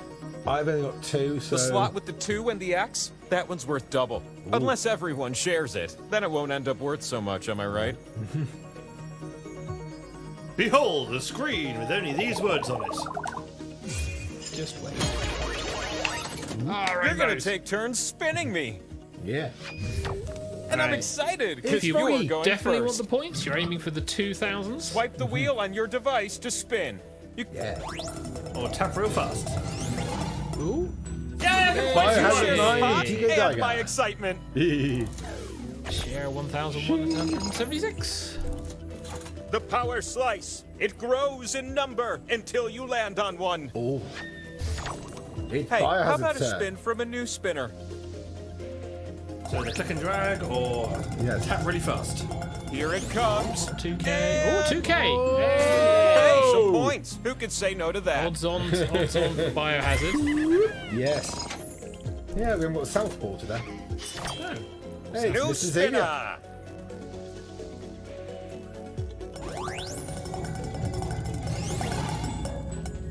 I've only got 2, so... The slot with the 2 and the X, that one's worth double. Unless everyone shares it. Then it won't end up worth so much, am I right? Behold, a screen with only these words on it. Just wait. You're gonna take turns spinning me. Yeah. And I'm Right. excited, If because you you are going definitely want first. the points, you're aiming for the 2000s. Swipe the wheel on your device to spin. Yeah. Or tap real fast. Ooh. Yeah! Biohazard 9, Hot Tico and Tiger. my excitement. Share 1,176. The power slice. It grows in number until you land on one. Oh. It's Hey, how Biohazard, about a sir. spin from a new spinner? So the click and drag or Yes. tap really fast. Here it comes. 2K. Oh, 2K. Hey, some points. Who could say no to that? Odds on for Biohazard. Yes. Yeah, we haven't got Southpaw today. Hey, New this is Xavier. spinner.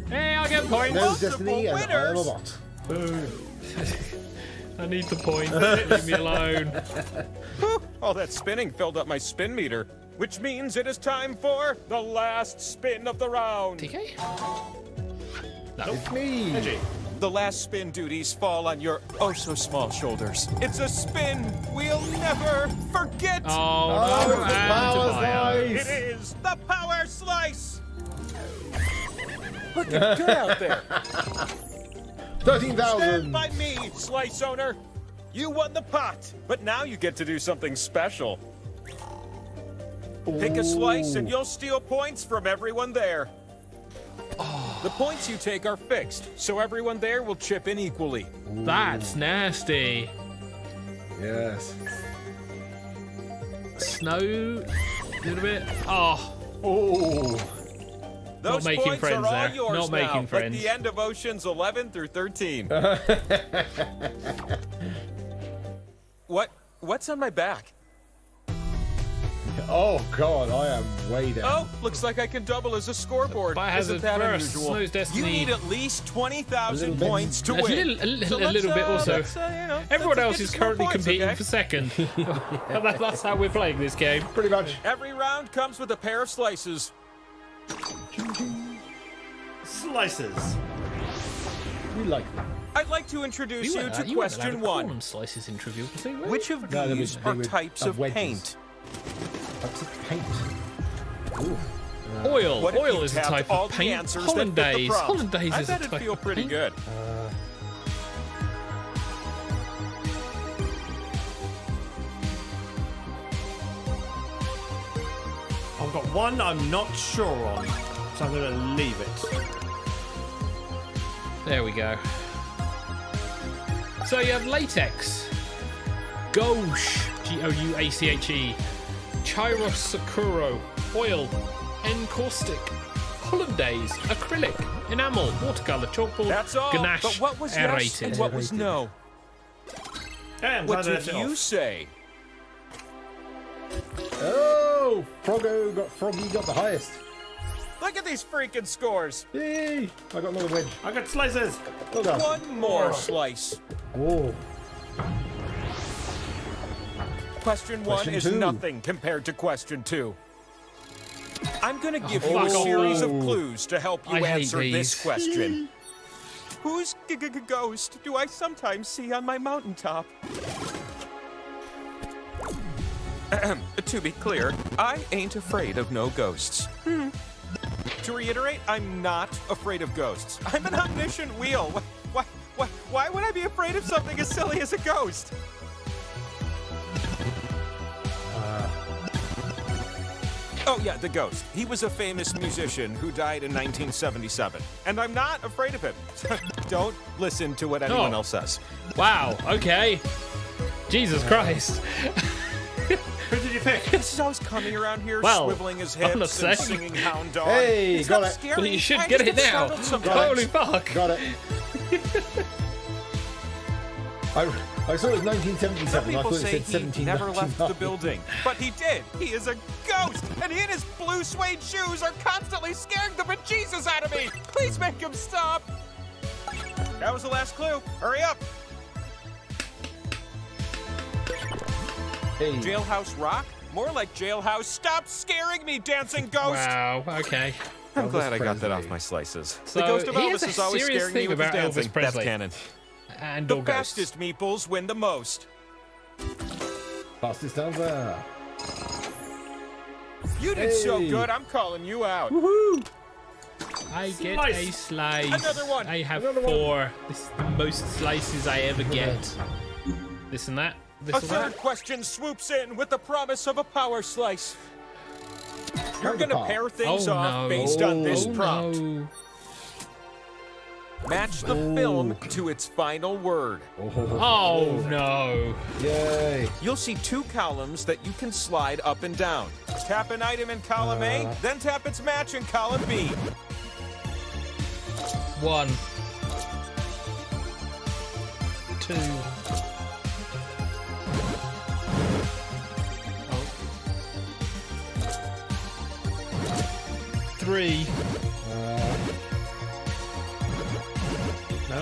Hey, I'll get points. There's Destiny and I am a winners. bot. I need the points. Leave me alone. Whew, all that spinning filled up my spin meter, which means it is time for the last spin of the round. TK? It's me. The last spin duties fall on your oh-so-small shoulders. It's a spin we'll never forget. Oh, no. the power And It slice. is the power slice. Look at good out there. 13,000. Stand by me, slice owner. You won the pot, but now you get to do something special. Pick a slice and you'll steal points from everyone there. The points you take are fixed, so everyone there will chip in equally. That's nasty. Yes. Snow, a little bit. Oh, Oh. Those making points friends are all there. yours Not making now, friends. like the end of Oceans 11 through 13. What's on my back? Oh, God, I am way down. Oh, looks like I can double as a scoreboard. Biohazard Isn't that first, unusual? Snow's Destiny. You need at least 20,000 A little bit. points to a win. little, So a little bit also. Everyone else is currently points, competing okay? for second. That's how we're playing this game. Pretty much. Every round comes with a pair of slices. Slices. We like them. I'd like to introduce you to You weren't allowed question to call one. them slices in Trivial Pursuit, were you? Which of No, these they are were types of of wedges. paint? Types of paint. Ooh. Oil. What if Oil you is a tapped type all of the paint. answers that fit the Hollandaise. prompt? Hollandaise I is a bet type it'd feel of pretty paint. good. I've got one I'm not sure on, so I'm going to leave it. There we go. So you have latex, gouache, Gouache, chirosakuro, oil, encaustic, hollandaise, acrylic, enamel, watercolor, chalkboard, That's all. ganache, But what was yes aerated. and what was no? Hey, I'm What glad I did left it you off. say? Oh, Froggy got the highest. Look at these freaking scores. Yay! I got another wedge. I got slices. Well done. One more slice. Oh. Question one Question is two. nothing compared to question two. I'm going to give you fuck a off. series of clues to help you I hate answer this these. question. Whose ghost do I sometimes see on my mountaintop? To be clear, I ain't afraid of no ghosts. To reiterate, I'm not afraid of ghosts. I'm an omniscient wheel. Why would I be afraid of something as silly as a ghost? Oh yeah, the ghost. He was a famous musician who died in 1977. And I'm not afraid of him. Don't listen to what anyone Oh. else says. Wow, okay. Jesus Christ. Who did you pick? This is always coming around here, Well, swiveling his I'm not hips and saying. singing hound dog. Hey, It's got not it. scary. Well, you should I get just it now. startled sometimes. Holy fuck. Got it. I saw it was Some 1977. I people thought it say said he never left the 1799. building, but he did. He is a ghost, and he and his blue suede shoes are constantly scaring the bejesus out of me. Please make him stop. That was the last clue. Hurry up. Hey. Jailhouse Rock? More like Jailhouse. Stop scaring me, dancing ghost. Wow, okay. I'm glad I got Presley. that off my slices. So the ghost of he has Elvis a is always serious scaring me thing with his about Elvis dancing. That's Presley. canon. And The all ghosts. fastest meeples win the most. Fastest stanza. You did so Hey. good, I'm calling you out. I get Slice. a slice. Another one. I have Another one. 4. This is the most slices I ever get. This and that. This A and that. third question swoops in with the promise of a power slice. You're gonna Counterpart. pair things Oh, off no. based on this Oh, prompt. no. Match the film to its final word. Oh no. Yay. You'll see 2 columns that you can slide up and down. Tap an item in column A, then tap its match in column B. 1. 2. Oh. 3.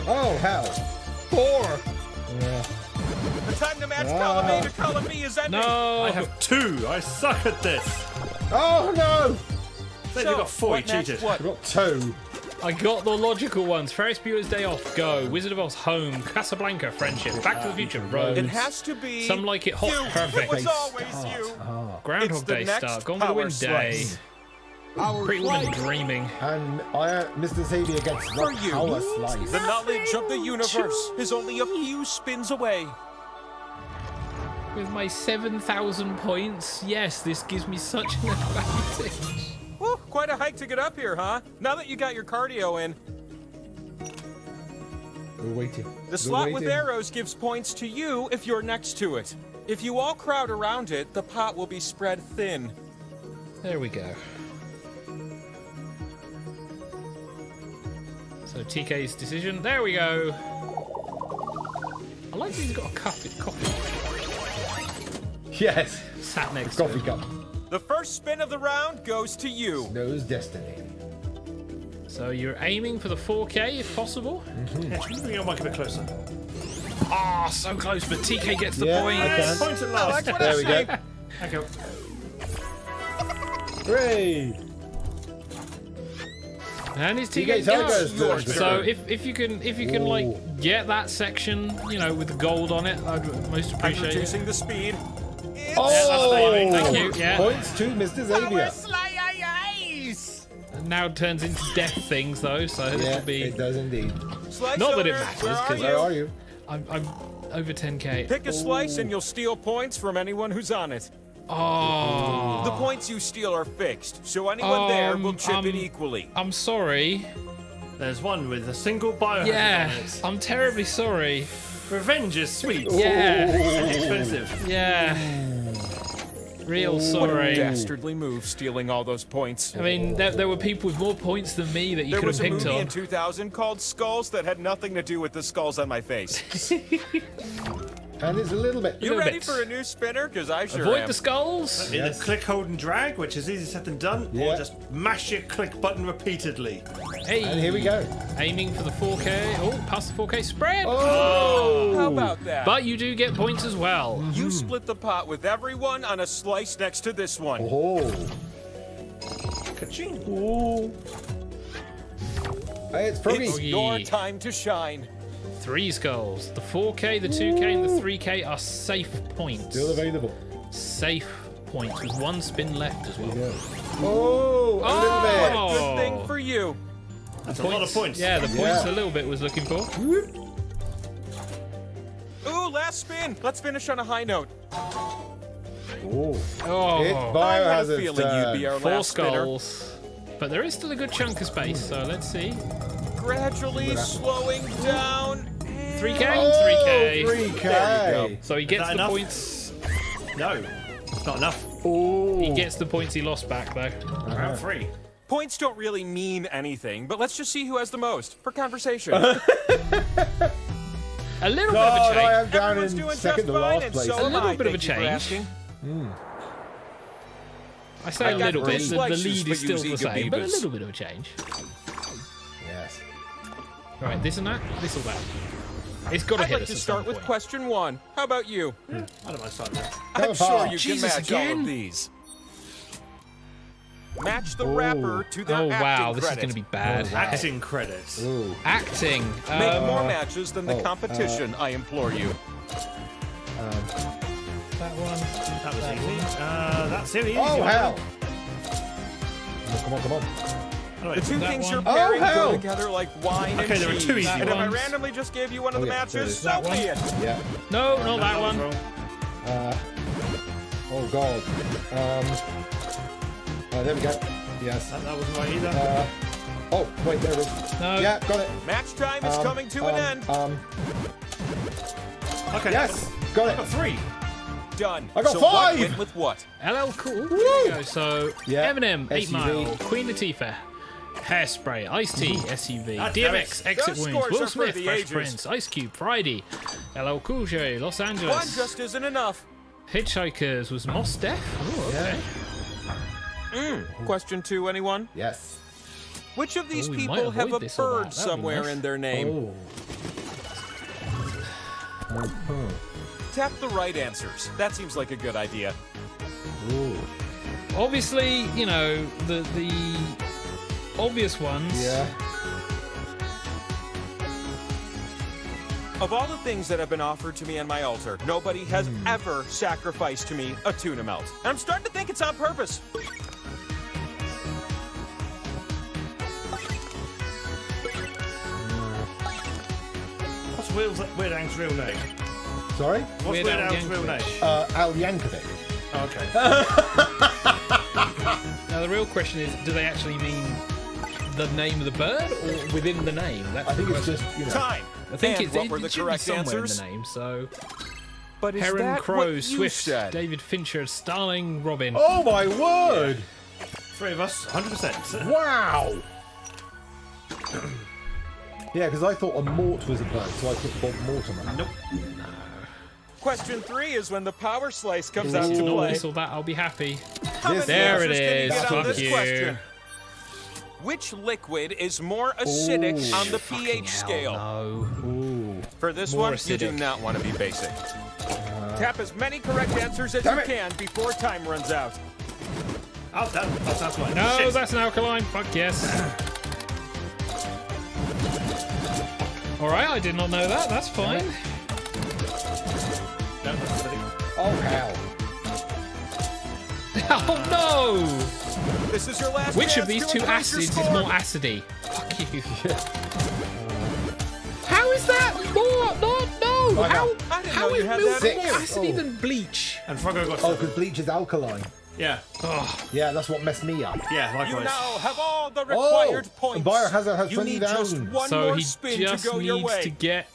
Oh, hell. 4. The time to match column A to column B is ending. No. I have 2. I suck at this. Oh, no. Then So, you got 4. You what matched cheated. what? I got 2. I got the logical ones. Ferris Bueller's Day Off, Go. Wizard of Oz, Home. Casablanca, Friendship. Back to the Future, Roads. It has to be. Some Like It Hot, you. Perfect. It was always you. Groundhog It's the Day next Start. Gone with the power Wind Day. slice. Pretty Woman Dreaming. And Mr. Xavier gets For the you. power slice. The knowledge of the universe is only a few spins away. With my 7,000 points, yes, this gives me such an advantage. Whew, quite a hike to get up here, huh? Now that you got your cardio in, We're waiting. the slot with arrows gives points to you if you're next to it. If you all crowd around it, the pot will be spread thin. There we go. So TK's decision. There we go. I like that he's got a coffee Yes. sat next Coffee to cup. The first spin of the round goes to you. Knows destiny. him. So you're aiming for the 4K if possible. Yeah, can you bring your mic a bit closer? Ah, so close, but TK gets the Yeah, point. I can. Point at I last. like what There I we say. go. Okay. Hooray! And his TK TK Tigers. goes. Your So turn. if you can like Ooh. get that section, you know, with the gold on it, I'd most I'm appreciate it. reducing the speed. It's Oh! Thank you, yeah. Points to Mr. Xavier. slice. Now it turns into death things though, so this Yeah, will be. it does indeed. Slice Not that it owner, matters, where 'cause Where are are you? you? I'm over 10K. Pick a slice and you'll steal points from anyone who's on it. Oh, The points you steal are fixed, so anyone there will chip it equally. I'm sorry. There's one with a single biohazard Yeah, on it. I'm terribly sorry. Revenge is sweet Yeah, and expensive. yeah. Real sorry. Dastardly move, stealing all those points. I mean, there were people with more points than me that you There could was have a picked movie on. in 2000 called Skulls that had nothing to do with the skulls on my face. And it's a little bit. You Little ready bit. for a new spinner? Because I sure Avoid am. the skulls. Either Yes. click, hold, and drag, which is easier said than done, or Yeah. just mash your click button repeatedly. Hey, And here we go. aiming for the 4K. Oh, past the 4K spread. Oh! How about that? But you do get points as well. You split the pot with everyone on a slice next to this one. Oh! Ka-ching. Hey, it's Froggy. It's your Froggy. time to shine. 3 skulls. The 4K, the 2K, and the 3K are safe points. Still available. Safe points with 1 spin left as well. Yeah. Oh! A little bit. Good thing for you. That's a lot of points. Yeah, the points Yeah. a little bit was looking for. Ooh, last spin. Let's finish on a high note. Oh! Oh, It's I had a biohazard feeling you'd be our 4 last spinner. skulls. But there is still a good chunk of space, so let's see. Gradually slowing down. 3 3K? Oh, 3K. 3K. There you go. So he gets the enough? points. No, it's not enough. Oh. He gets the points he lost back, though. Round 3. Points don't really mean anything, but let's just see who has the most for conversation. A little bit of a God, I change. am down Everyone's in doing second just to fine, last and place. so A am little I. bit of a Thank you for change. asking. I say I a got little bit. three The slices lead for is still you, the same, but a Zigabibas. little bit of a change. Yes. All right, this and that, this or that. It's got to I'd hit like us to at start some with point. question 1. How about you? I don't mind starting there. I'm sure you Jesus, can match all again? of these. Match the rapper to their Oh acting wow, this is credit. going to be bad. Acting credits. Ooh. Acting. Make more matches than the competition, I implore you. That one. That was easy. That's silly. Oh, hell. Come on, come on. The two that things one. you're Oh, pairing hell. go together like wine Okay, and there were cheese. 2 easy And if I ones. randomly just gave you one of the yeah, there matches, is. so That be one. it. Yeah. No, not that was one. wrong. Oh, God. There we go. Yes. That wasn't right either. Oh, wait, there it is. No. Yeah, got it. Match time is coming to an end. Okay. Yes, got I got it. 3. Done. I got so 5. What went with what? LL Cool. There you go. So Yeah. Eminem, 8 SUV. Mile, Queen Latifah, Hairspray, Ice-T, SUV, God DMX, damn it. Exit Those Wounds, scores Will are for Smith, the Fresh ages. Prince, Ice Cube, Friday, LL Cool J, Los Angeles. One just isn't enough. Hitchhikers was Mos Def. Oh, okay. Question 2, anyone? Yes. Which of these Oh, we might people have avoid a this or that. bird That'd be somewhere nice. in their name? Oh. Tap the right answers. That seems like a good idea. Ooh. Obviously, you know, the obvious ones. Yeah. Of all the things that have been offered to me on my altar, nobody has ever sacrificed to me a tuna melt. And I'm starting to think it's on purpose. What's Weird Al's real name? Sorry? What's Weird Weird Al Al's real name? Al Yankovic. Oh, okay. Now the real question is, do they actually mean the name of the bird or within the name? That's I think the it's question. just, you know. Time. I think And it's what were the should be correct somewhere answers? in the name. So But is Heron, that Crow, what you Swift, said? David Fincher, Starling, Robin. Oh, my word. 3 of us, 100%. Wow. Yeah, because I thought a mort was a bird, so I put Bob Mortimer. Nope. Question 3 is when the power slice comes out It's to not play. this or that, I'll be happy. How many There answers it can you is. get on Fuck this you. question? Which liquid is more acidic Ooh. on the Fucking pH hell, scale? No. Ooh. For this More one, you do acidic. not want to be basic. Tap as many correct answers as Damn you it. can before time runs out. Oh, that's right. No, Shit. that's an alkaline. Fuck yes. Alright, I did not know that. That's fine. No, that's acidic. Oh, hell. Oh no! This is your last Which chance of these to two increase your acids is score. more acidy? Fuck you. How is that more? No! How I didn't how know you is had milk that more in you. acidy Oh. than bleach? And Froggo got Oh, because bleach is alkaline. Yeah. Oh, Yeah, that's what messed me up. Yeah, You likewise. now have all the required points. and Biohazard has you need just 20,000. one so more he spin just to go your needs way. to get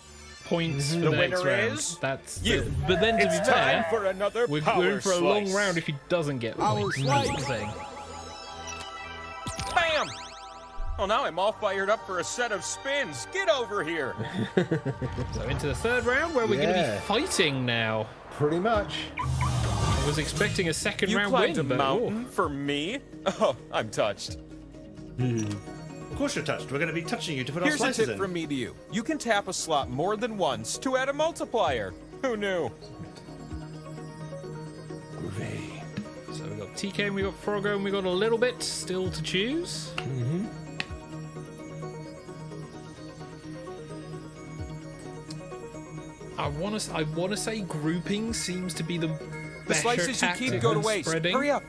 points for The the next winner round. is That's you. but then to It's be time fair, for another we're power in for a slice. long round if he doesn't get points. That's the thing. Bam! Well, now I'm all fired up for a set of spins. Get over here. So into the third round where we're going to Yeah. be fighting now. Pretty much. I was expecting a second You round climbed win, a but mountain for me? Oh, I'm touched. Of course you're touched. We're going to be touching you to put our Here's a slices tip in. from me to you. You can tap a slot more than once to add a multiplier. Who knew? So we got TK and we got Froggo and we got a little bit still to choose. I want to say grouping seems to be the The better slices you tactic keep go to than waste. spreading. Hurry up.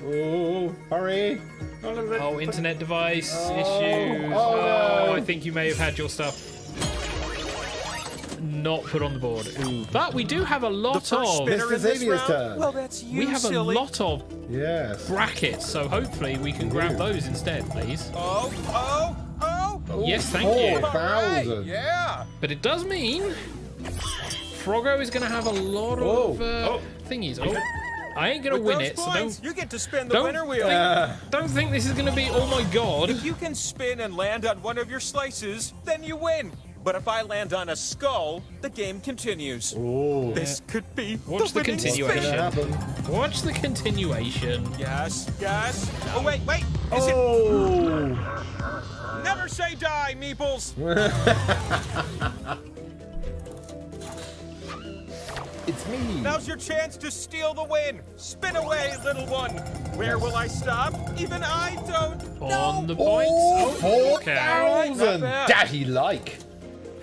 Oh, hurry. Oh, internet device issues. Oh, no. I think you may have had your stuff not put on the board. Ooh. But we do have a The lot first of. spinner Mr. in this Xavier's round? turn. Well, that's you, We have silly. a lot of Yes. brackets, so hopefully we can grab those instead, please. Oh. Yes, thank Oh, you. All right, 4,000. yeah. But it does mean Froggo is going to have a lot of thingies. Oh, I ain't going to win those it, so points, you get to spin the don't winner wheel. don't think this is going to be, oh my god. If you can spin and land on one of your slices, then you win. But if I land on a skull, the game continues. Oh. This could be Watch the winning continuation. spin. Watch the continuation. Yes, yes. Oh, wait. Is it... Never say die, Meeples. It's me. Now's your chance to steal the win. Spin away, little one. Where will I stop? Even I don't know. On the points. Oh, 4,000. Daddy like.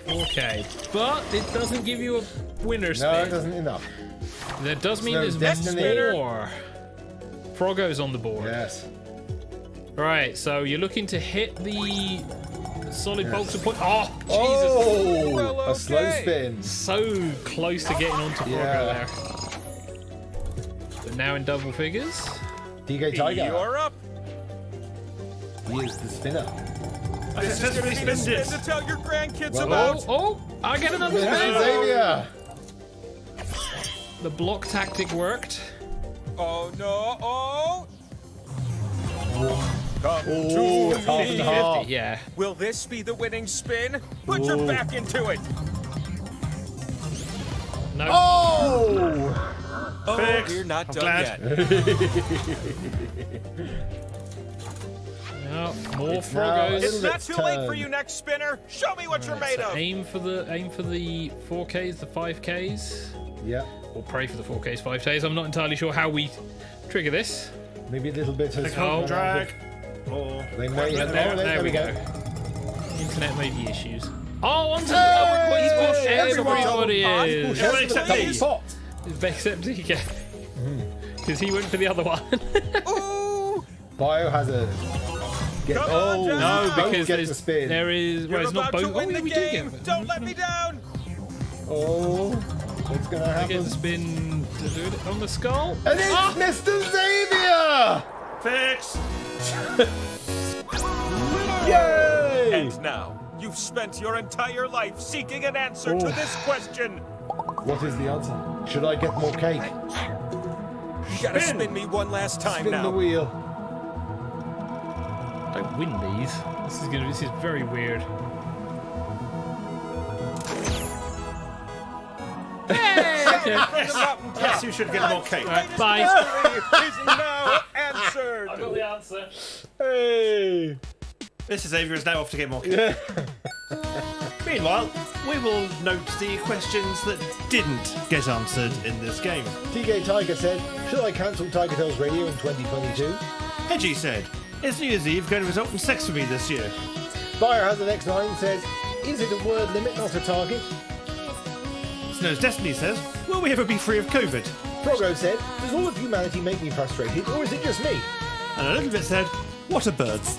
Okay, but it doesn't give you a winner spin. No, it doesn't enough. That does mean No there's destiny. more. Froggo's on the board. Yes. Right, so you're looking to hit the solid bolts of point. Oh, Jesus! Oh, Well, a slow okay. spin. So close to getting onto Froggo Yeah. there. But now in double figures. TK Tiger. You're up. He is the spinner. This is going to be the spin to tell your grandkids Well, about. Oh, I get another Mr. spin. Xavier. The block tactic worked. Oh, no. Oh. Come Oh, to half and me. half. Yeah. Will this be the winning spin? Put your back into it. No. Oh! Oh, Fixed. we're not I'm done glad. yet. No, more It's now Froggos. It's not It's too late for turn. you, next spinner. Show me what you're made So of. aim for the 4Ks, the 5Ks, Yeah, or pray for the 4Ks, 5Ks. I'm not entirely sure how we trigger this. maybe a little bit of Hold, drag. Or They may have. There we go. go. Internet may be issues. Oh, onto the double points push. Everybody is. Everybody except Double me. pot. Except DK. Because he went for the other one. Ooh. Biohazard. Get, Come on, John. No, both because get the spin. there is. You're Well, it's not about both. to win Oh, yeah, the we do game. get. Don't let me down. Oh, what's gonna I happen? get the spin to do it on the skull. And it's Mr. Xavier! fix. Yay! And now, you've spent your entire life seeking an answer to this question. What is the answer? Should I get more cake? You gotta spin me one last time Spin the now. wheel. Don't win these. This is very weird. Yes, you should get more cake. Right, bye. Is now answered. I got the answer. Hey! Mr. Xavier is now off to get more cake. Meanwhile, we will note the questions that didn't get answered in this game. TK Tiger said, should I cancel TigerTails Radio in 2022? Hedgie said, is New Year's Eve going to result in sex for me this year? Biohazard X9 says, is it a word limit, not a target? Snow's Destiny says, will we ever be free of COVID? Froggo said, does all of humanity make me frustrated, or is it just me? And a little bit said, what are birds?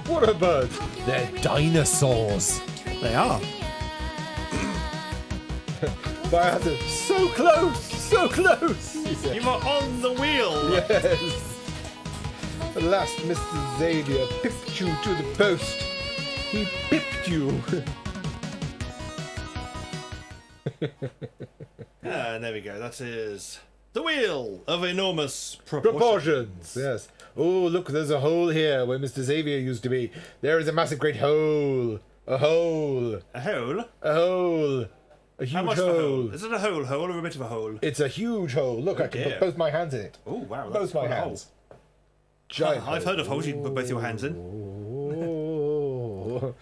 What are birds? They're dinosaurs. They are. Biohazard, so close, so close. He said. You were on the wheel. Yes. At last, Mr. Xavier pipped you to the post. He pipped you. And there we go. That is the wheel of enormous proportions. Proportions. Yes. Oh, look, there's a hole here where Mr. Xavier used to be. There is a massive great hole. A hole. A hole? A hole. A How huge much of a hole. hole? Is it a hole or a bit of a hole? It's a huge hole. Look, I can dear. put both my hands in it. Oh, wow. Both That's my quite a hole. hands. Giant I've hole. heard of holes you can put both your hands in. Oh.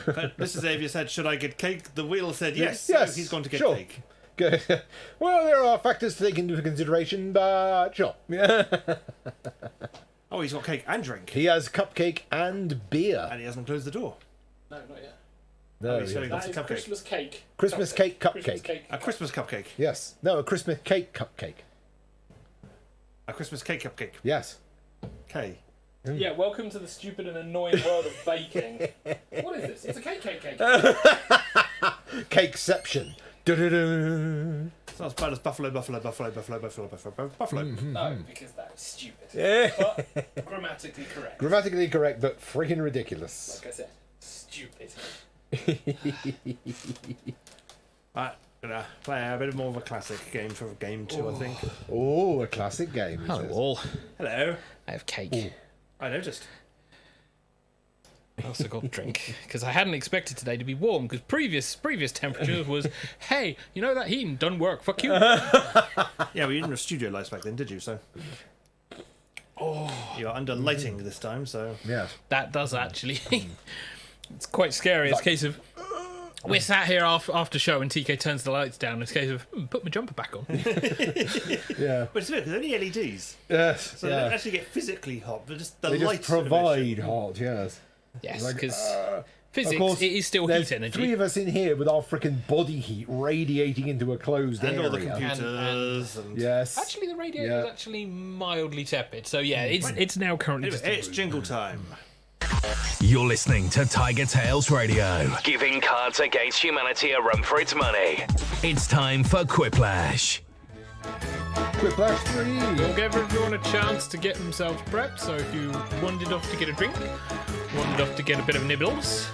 But Mr. Xavier said, should I get cake? The wheel said yes. Yes, So he's gone to get sure. cake. Good. Well, there are factors to take into consideration, but sure. Oh, he's got cake and drink. He has cupcake and beer. And he hasn't closed the door. No, not yet. No, he's he showing hasn't. off the cupcake. Christmas cake. Christmas cake cupcake. Christmas cake. A Christmas cupcake. Yes. No, a Christmas cake cupcake. A Christmas cake cupcake. Yes. Okay. Yeah, welcome to the stupid and annoying world of baking. What is this? It's a cake. Cakeception. Du-du-du. It's not as bad as buffalo. No, because that's stupid. Yeah. But grammatically correct. Grammatically correct, but freaking ridiculous. Like I said, stupid. Right, gonna play a bit more of a classic game for game 2, I think. Oh, a classic game. he Hello, says. all. Hello. I have cake. I noticed. I also got drink because I hadn't expected today to be warm because previous temperatures was, hey, you know that heating doesn't work. Fuck you. Yeah, well, you didn't have studio lights back then, did you? So. You're under lighting this time, so. Yes. That does actually. It's quite scary. It's a case of. We're sat here after show and TK turns the lights down. It's a case of put my jumper back on. Yeah. But it's weird, there's only LEDs. Yes. So they don't actually get physically hot, but just the They light just provide hot, yes. Yes, Like, because of physics course, it is still there's heat energy. 3 of us in here with our freaking body heat radiating into a closed and area. all the computers. And Yes. Actually, the radiator is Yeah. actually mildly tepid. So yeah, it's now currently Anyway, just a it's room. jingle time. You're listening to TigerTails Radio, giving Cards Against Humanity a run for its money. It's time for Quiplash. Quiplash 3. We'll give everyone a chance to get themselves prepped. So if you wandered off to get a drink, wandered off to get a bit of nibbles,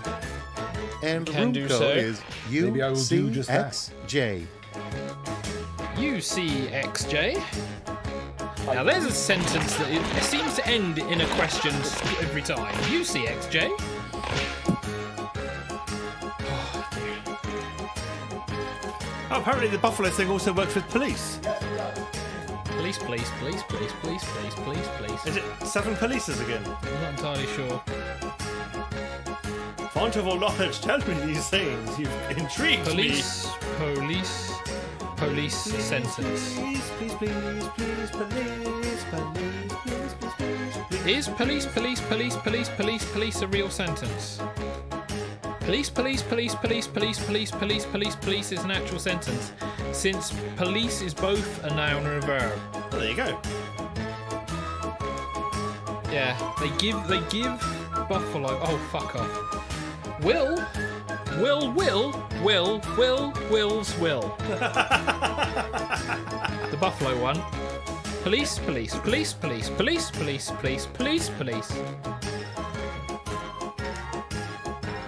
And the Can room do code so. is Maybe I will do just that. UCXJ. UCXJ. Now there's a sentence that it seems to end in a question every time. UCXJ. Oh, apparently the Buffalo thing also works with police. Police, police, police, police, police, police, police, police. Is it 7 polices again? I'm not entirely sure. Font of all knowledge, tell me these things. You've intrigued Police, police, police sentence. me. Please, please, please, police, police, please, please, please, please. Is police, police, police, police, police, police a real sentence? Police, police, police, police, police, police, police, police, police is an actual sentence, since police is both a noun and a verb. Oh, there you go. Yeah, they give Buffalo. Oh, fuck off. Wills will. The Buffalo one. Police, police, police, police, police, police, police, police, police.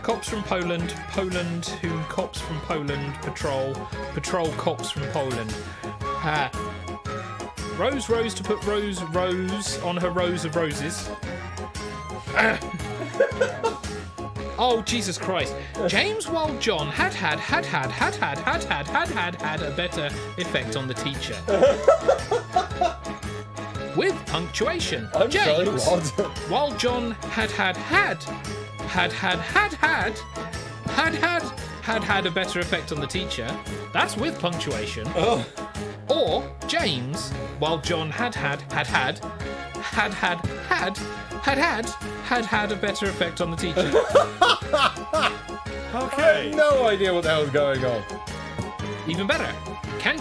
Cops from Poland, Poland whom cops from Poland patrol, patrol cops from Poland. Rose to put rose on her rose of roses. Oh, Jesus Christ. James while John had a better effect on the teacher. With punctuation. I'm James, sorry, what? while John had a better effect on the teacher. That's with punctuation. Oh. Or James, while John had a better effect on the teacher. I Okay. have no idea what the hell's going on. Even better. Can.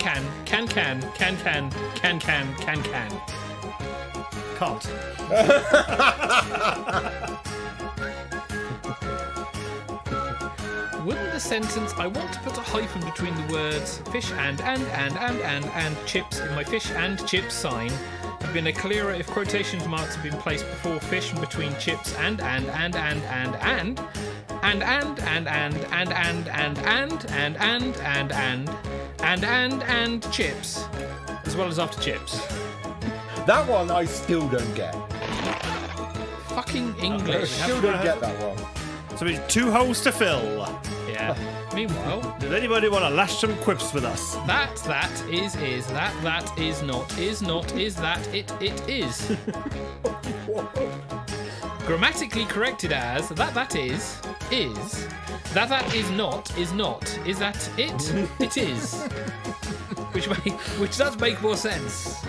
Can't. Wouldn't the sentence "I want to put a hyphen between the words fish and chips in my fish and chips sign" have been a clearer if quotation marks had been placed before fish and between chips and chips, as well as after chips? That one I still don't get. Fucking English. Still don't get that one. So we have 2 holes to fill. Yeah. Meanwhile, Does anybody want to lash some quips with us? that is, that is not, is that, it is. Grammatically corrected as that is, that is not, is that it, it is. Which does make more sense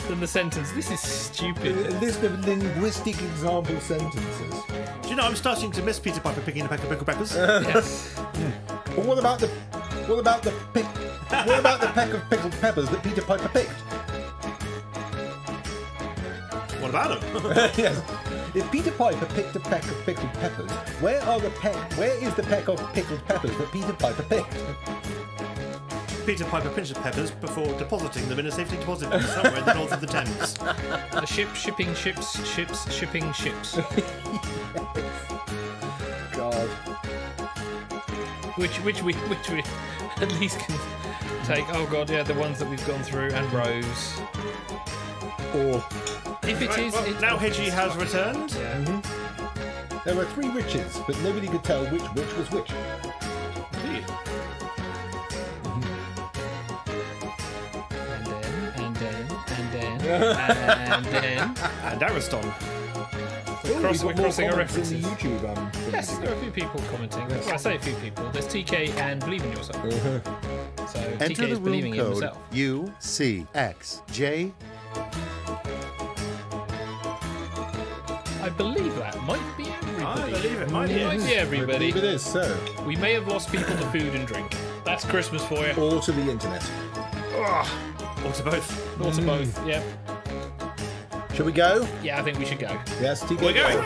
than the sentence. This is stupid. List of linguistic example sentences. Do you know, I'm starting to miss Peter Piper picking a pack of pickled peppers. Yes. But what about the peck of pickled peppers that Peter Piper picked? What about them? Yes. If Peter Piper picked a peck of pickled peppers, where is the peck of pickled peppers that Peter Piper picked? Peter Piper pinched peppers before depositing them in a safety deposit box somewhere in the north of the Thames. The ship shipping ships, shipping ships. God. which we at least can take. Oh god, yeah, the ones that we've gone through, and Rose. Or If it is, Well, now Hedgie has returned. Yeah. there were 3 witches, but nobody could tell which witch was which. Indeed. And then. And Ariston. We've We're got more crossing our comments references. in the YouTube. Yes, there are a few people commenting. Well, I say a few people. There's TK and Believe in Yourself. So Enter TK the is believing room in code himself. UCXJ. I believe that might be everybody. I believe it might be. Might be I everybody. believe it is, so. We may have lost people to food and drink. That's Christmas for you. Or to the internet. Or to both. Or to both. Yeah. Shall we go? Yeah, I think we should go. Yes, TK. We're going.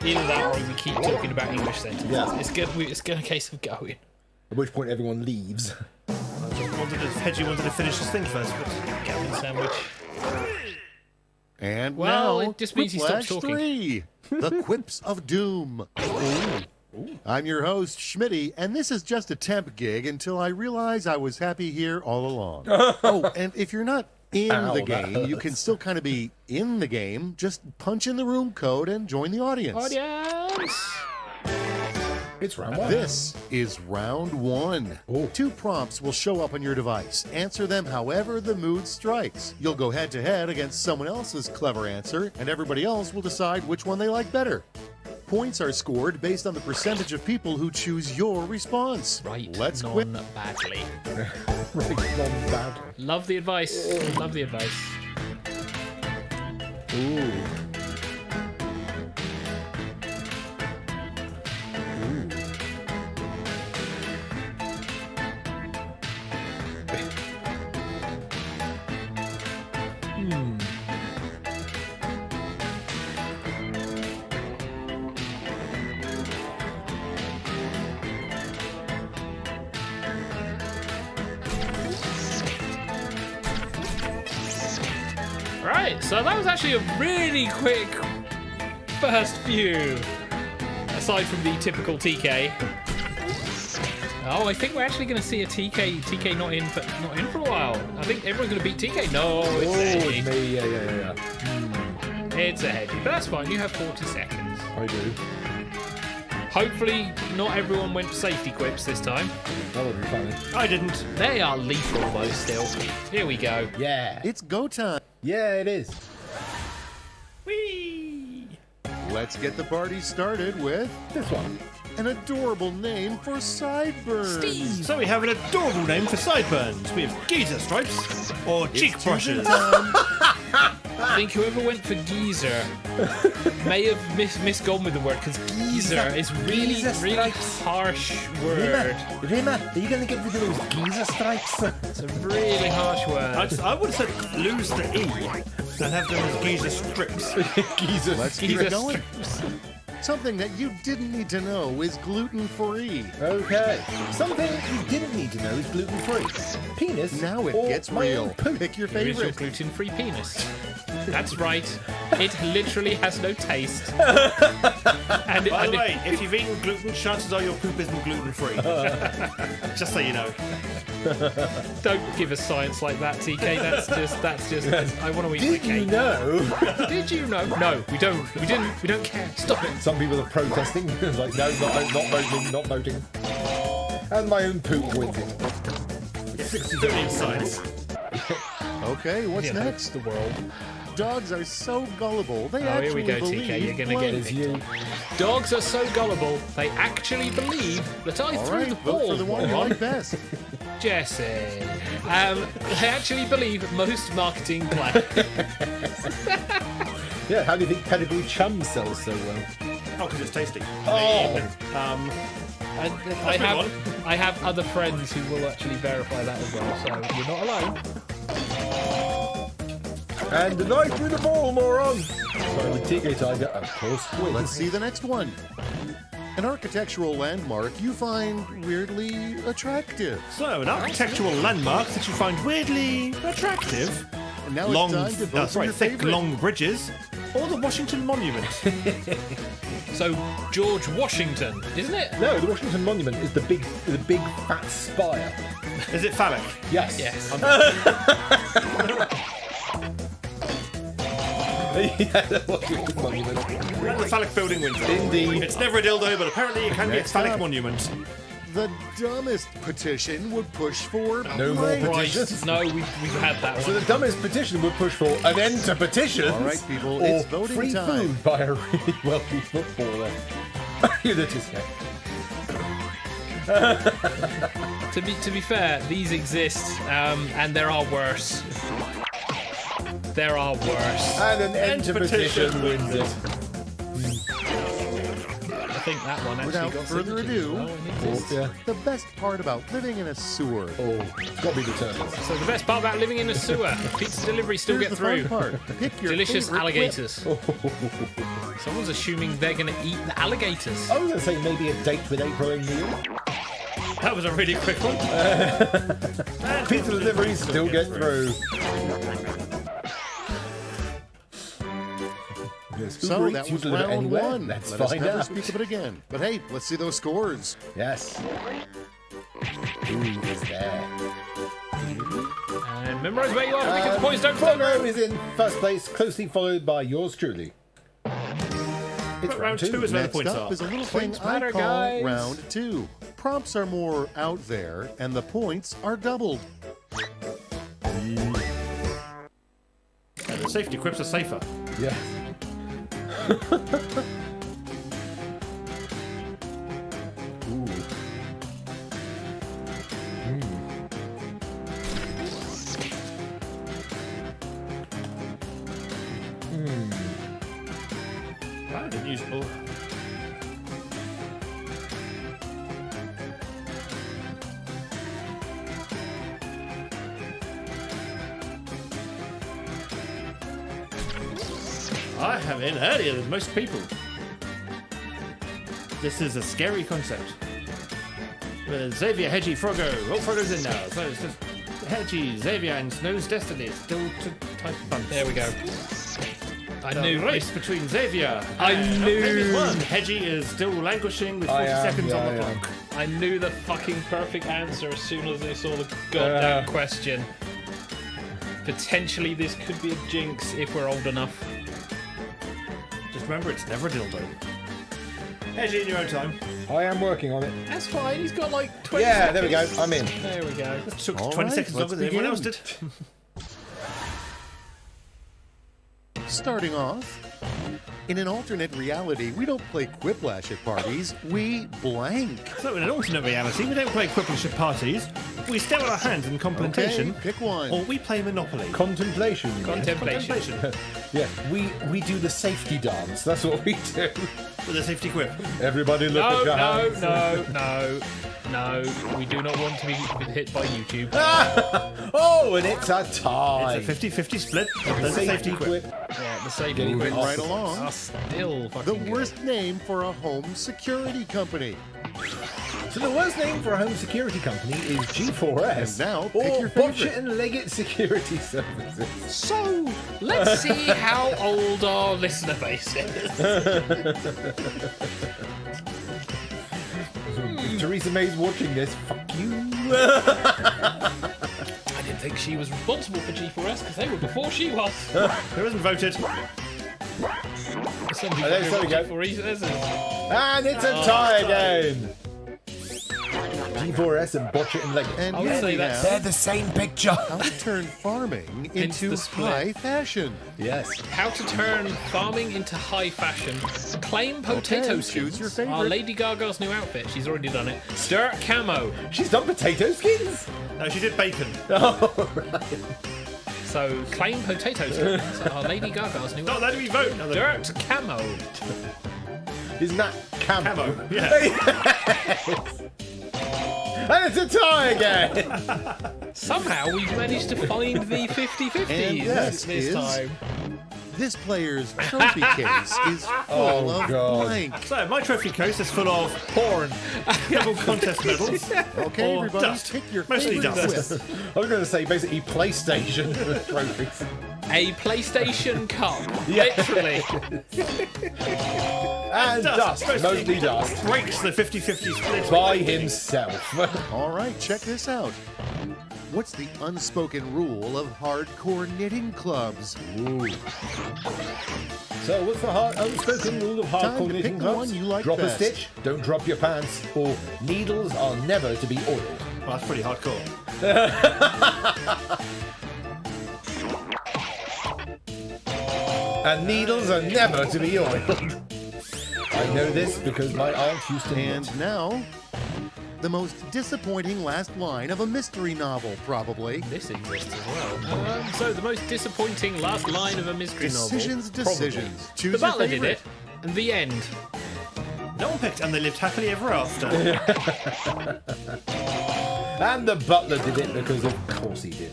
Either that or we keep talking about English sentences. Yeah. It's good. It's a case of going. At which point everyone leaves. Hedgie wanted to finish his thing first, but Captain Sandwich. And Well, now, it just means he stops Quiplash talking. 3, the Quips of Doom. I'm your host, Schmitty, and this is just a temp gig until I realize I was happy here all along. Oh, and if you're not in Ow, the that game, you hurts. can still kind of be in the game. Just punch in the room code and join the audience. Audience. It's round 1. This is round 1. Ooh. 2 prompts will show up on your device. Answer them however the mood strikes. You'll go head to head against someone else's clever answer, and everybody else will decide which one they like better. Points are scored based on the percentage of people who choose your response. Right. Let's quit. Non-badly. Right, not bad. Love the advice. Love the advice. Ooh. Right, so that was actually a really quick first few. Aside from the typical TK. Oh, I think we're actually going to see a TK. TK not in for a while. I think everyone's going to beat TK. No, it's a Oh, Hedgie. it's me. Yeah. It's a Hedgie, but that's fine. You have 40 seconds. I do. Hopefully, not everyone went for safety quips this time. That would be funny. I didn't. They are lethal though. Still, here we go. Yeah. It's go time. Yeah, it is. Whee! Let's get the party started with This one. an adorable name for sideburns. So we have an adorable name for sideburns. We have geezer stripes or cheek brushes. I think whoever went for geezer may have misgone with the word because geezer is really, Geezer really stripes. harsh word. Rima, are you going to get rid of those geezer stripes? It's a really harsh word. I would have said lose the E and have them as geezer strips. Geezer. Let's keep Geezer it going. strips. Something that you didn't need to know is gluten-free. Okay. Something you didn't need to know is gluten-free. Penis. Now it or gets my real. own poop. Pick your Here is your favorite. gluten-free penis. That's right. It literally has no taste. And By the way, if you've eaten gluten, chances are your poop isn't gluten-free. Just so you know. don't give us science like that, TK. That's just. I want to eat my Did cake. you know? Did you know? No, we don't. We didn't. We don't care. Stop it. Some people are protesting. It's like, no, not voting. And my own poop wins it. 62 in science. Okay, what's You know, next? the world. Dogs are so gullible. They Oh, here actually we go, believe TK. You're gonna get It's it. you. Dogs are so gullible, they actually believe that I All threw right, the vote ball. for the one you moron. like best. Jesse. They actually believe most marketing plans. Yeah, how do you think Pedigree Chum sells so well? Oh, because it's tasty. Oh! I have other friends who will actually verify that as well, so you're not alone. And the knife with the ball, moron! So with TK Tiger, of course, wins. Let's see the next one. An architectural landmark you find weirdly attractive. So, an architectural landmark that you find weirdly attractive. Now Long, it's time to vote for your thick, favorite. long bridges. or the Washington Monument? So George Washington, isn't it? No, the Washington Monument is the big fat spire. Is it phallic? Yes. Yes. Yeah, the Washington Monument. We're at the phallic building, Windsor. Indeed. It's never a dildo, but apparently it can be a Next phallic up. monument. The dumbest petition would push for No more planks. petitions. No, we've had that So one. the dumbest petition would push for an end to petitions. All right, people, or it's voting free time. food by a really wealthy footballer. That is To be fair, these exist, and there are worse. There are worse. And an end to petition wins it. I think that one actually Without got further signatures ado, as well, and it exists. Yeah. the best part about living in a sewer. Oh, it's got to be the turtles. So the best part about living in a sewer, pizza delivery still Here's get the fun through. part. Pick your Delicious favorite alligators. Someone's assuming they're going to eat the alligators. I was going to say maybe a date with April O'Neil. That was a really quick one. Pizza deliveries still get through. Yes, So Uber that Eats, you was deliver round anywhere. one. Let's Let us find never out. speak of it again. But hey, let's see those scores. Yes. Who is there? And memorise where you are because points don't flow. Fogo is in first place, closely followed by yours truly. It's But round two is where the Next points up are. is a little thing Points I matter, call guys. round two. Prompts are more out there, and the points are doubled. And the safety quips are safer. Yeah. Ooh. I didn't use all. I have in earlier than most people. This is a scary concept. With Xavier, Hedgie, Frogo. All Frogo's in now. So it's just Hedgie, Xavier, and Snow's Destiny. Still to type bunch. There we go. I The knew race between Xavier. I and knew- Octavius won. Hedgie is still languishing with 40 seconds on the clock. I knew the fucking perfect answer as soon as I saw the goddamn question. Potentially this could be a jinx if we're old enough. Just remember, it's never a dildo. Hedgie, in your own time. I am working on it. That's fine, he's got like 20 Yeah, seconds. there we go. I'm in. There we go. It took All 20 right, seconds let's longer than everyone else begin. did. Starting off, in an alternate reality, we don't play Quiplash at parties, we blank. So in an alternate reality, we don't play Quiplash at parties. We stare at our hands in contemplation. Okay, pick one. Or we play Monopoly. Contemplation. Contemplation. Yeah, we do the safety dance. That's what we do. With a safety quip. Everybody look No, at your no, hands. no. We do not want to be hit by YouTube. Oh, and it's a tie. It's a 50-50 split. There's a safety quip. Yeah, the safety Getting quips right along. are still The fucking worst name for a home security company. So the worst name for a home security company is G4S. And now, pick or your Botch favorite. It and Leggett Security Services. good. So, let's see how old our listener base is. If Theresa May's watching this, fuck you. I didn't think she was responsible for G4S because they were before she was. Who hasn't voted? Some people there we go. G4S. And it's a tie again. G4S and Botch It and Leggett. And I would here say we that's- have the same picture. how to turn farming into the split. high fashion. Yes. How to turn farming into high fashion. Claim potato Okay, skins choose your favorite. are Lady Gaga's new outfit. She's already done it. Dirt camo. She's done potato skins. No, she did bacon. Oh, right. So claim potato skins are Lady Gaga's new Not outfit. letting me vote. No, Dirt camo. Isn't that camo? Camo. Yeah. And it's a tie again. Somehow we've managed to find the 50-50s And this this is- time. This player's trophy case is full Oh, of God. blank. So my trophy case is full of porn, level contest medals, Okay, or everybody, dust. pick your Mostly favorite dust. whip. I was going to say basically PlayStation trophies. A PlayStation Cup. Literally. And dust, mostly dust. Breaks the 50-50 split. By himself. All right, check this out. What's the unspoken rule of hardcore knitting clubs? Ooh. So what's the unspoken rule of Time hardcore to knitting pick the clubs? one you like Drop best. a stitch, don't drop your pants, or needles are never to be oiled. Well, that's pretty hardcore. And needles are never to be oiled. I know this because my aunt used to knit. And now, the most disappointing last line of a mystery novel, probably. This exists as well. So the most disappointing last line of a mystery Decisions. novel. Choose The your butler did favorite. it. And the end. No one picked, and they lived happily ever after. And the butler did it because of course he did.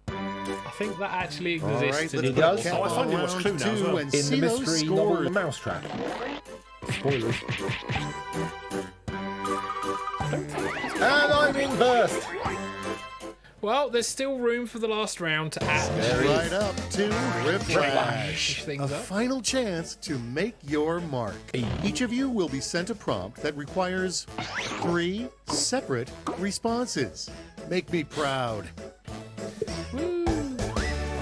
I think that actually All right, exists. let's It put does? Cat Oh, I on finally watched round Clue now as 2 well. and In see the those mystery novel scores. The Mousetrap. Spoilers. And I'm in first. Well, there's still room for the last round to add Right up to Refresh. things A up. final chance to make your mark. Each of you will be sent a prompt that requires 3 separate responses. Make me proud.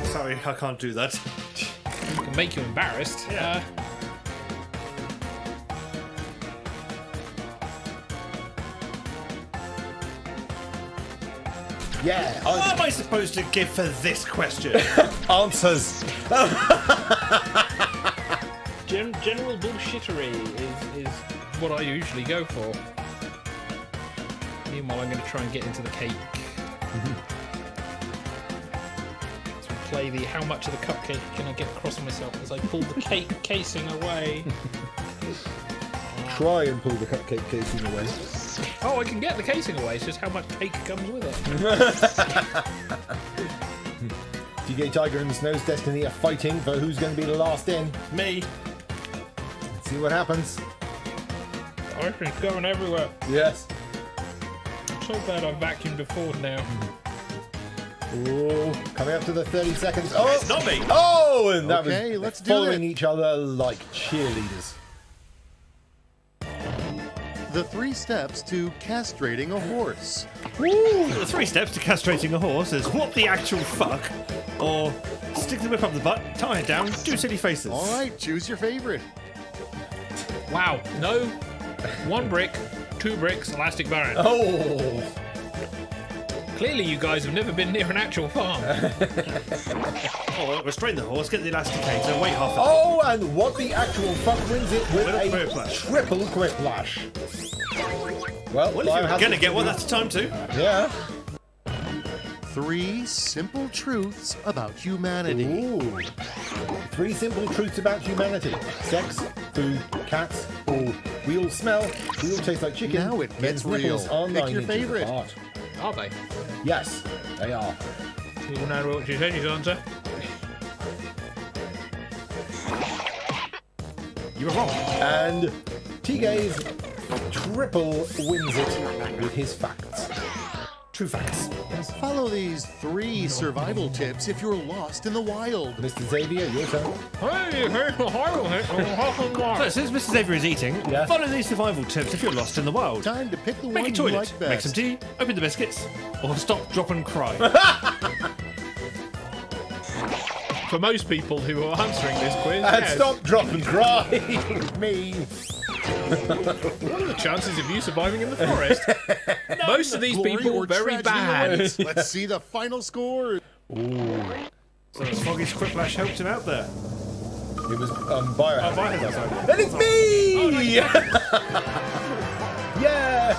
Sorry, I can't do that. I can make you embarrassed. Yeah. Yeah, What am I supposed to give for this question? answers. General bullshittery is what I usually go for. Meanwhile, I'm going to try and get into the cake. So we play the how much of the cupcake can I get across on myself as I pull the cake casing away. Try and pull the cupcake casing away. Oh, I can get the casing away. It's just how much cake comes with it. TJ Tiger and the Snow's Destiny are fighting for who's going to be the last in. Me. Let's see what happens. Oh, it's going everywhere. Yes. I'm so glad I vacuumed before now. Ooh, coming up to the 30 seconds. Oh, It's not me. oh, and that Okay, was let's do following it. each other like cheerleaders. The 3 steps to castrating a horse. The 3 steps to castrating a horse is what the actual fuck, or stick the whip up the butt, tie it down, do silly faces. All right, choose your favorite. Wow, no. 1 brick, 2 bricks, elastic baron. Oh, Clearly, you guys have never been near an actual farm. Oh, restrain the horse, get the elasticator, wait half an hour. oh, and what the actual fuck wins it with With a a quiplash. triple quiplash. Well, Well, if Lion you're has gonna it get to one, do- that's the time to. Yeah. 3 simple truths about humanity. Ooh. 3 simple truths about humanity. Sex, food, cats, or we all smell, we all taste like chicken. Now it men's gets real. nipples are Pick 9 your inches favorite. apart. Are they? Yes, they are. You will know what you said, you answer. You were wrong. And T-Gaze triple wins it with his facts. True facts. Follow these 3 survival tips if you're lost in the wild. Mr. Xavier, your turn. So, since Mr. Xavier is eating, Yeah. follow these survival tips if you're lost in the wild. Time to pick the Make one a you toilet, like best. make some tea, open the biscuits, or stop, drop and cry. For most people who are answering this quiz, And yes. stop, drop, and cry. Me. What are the chances of you surviving in the forest? Most of these Glory people or are very tragedy bad. awaits. Let's see the final score. So Foggy's quiplash helped him out there. It was Biohazard. Biohazard, sorry. And it's me! Yay!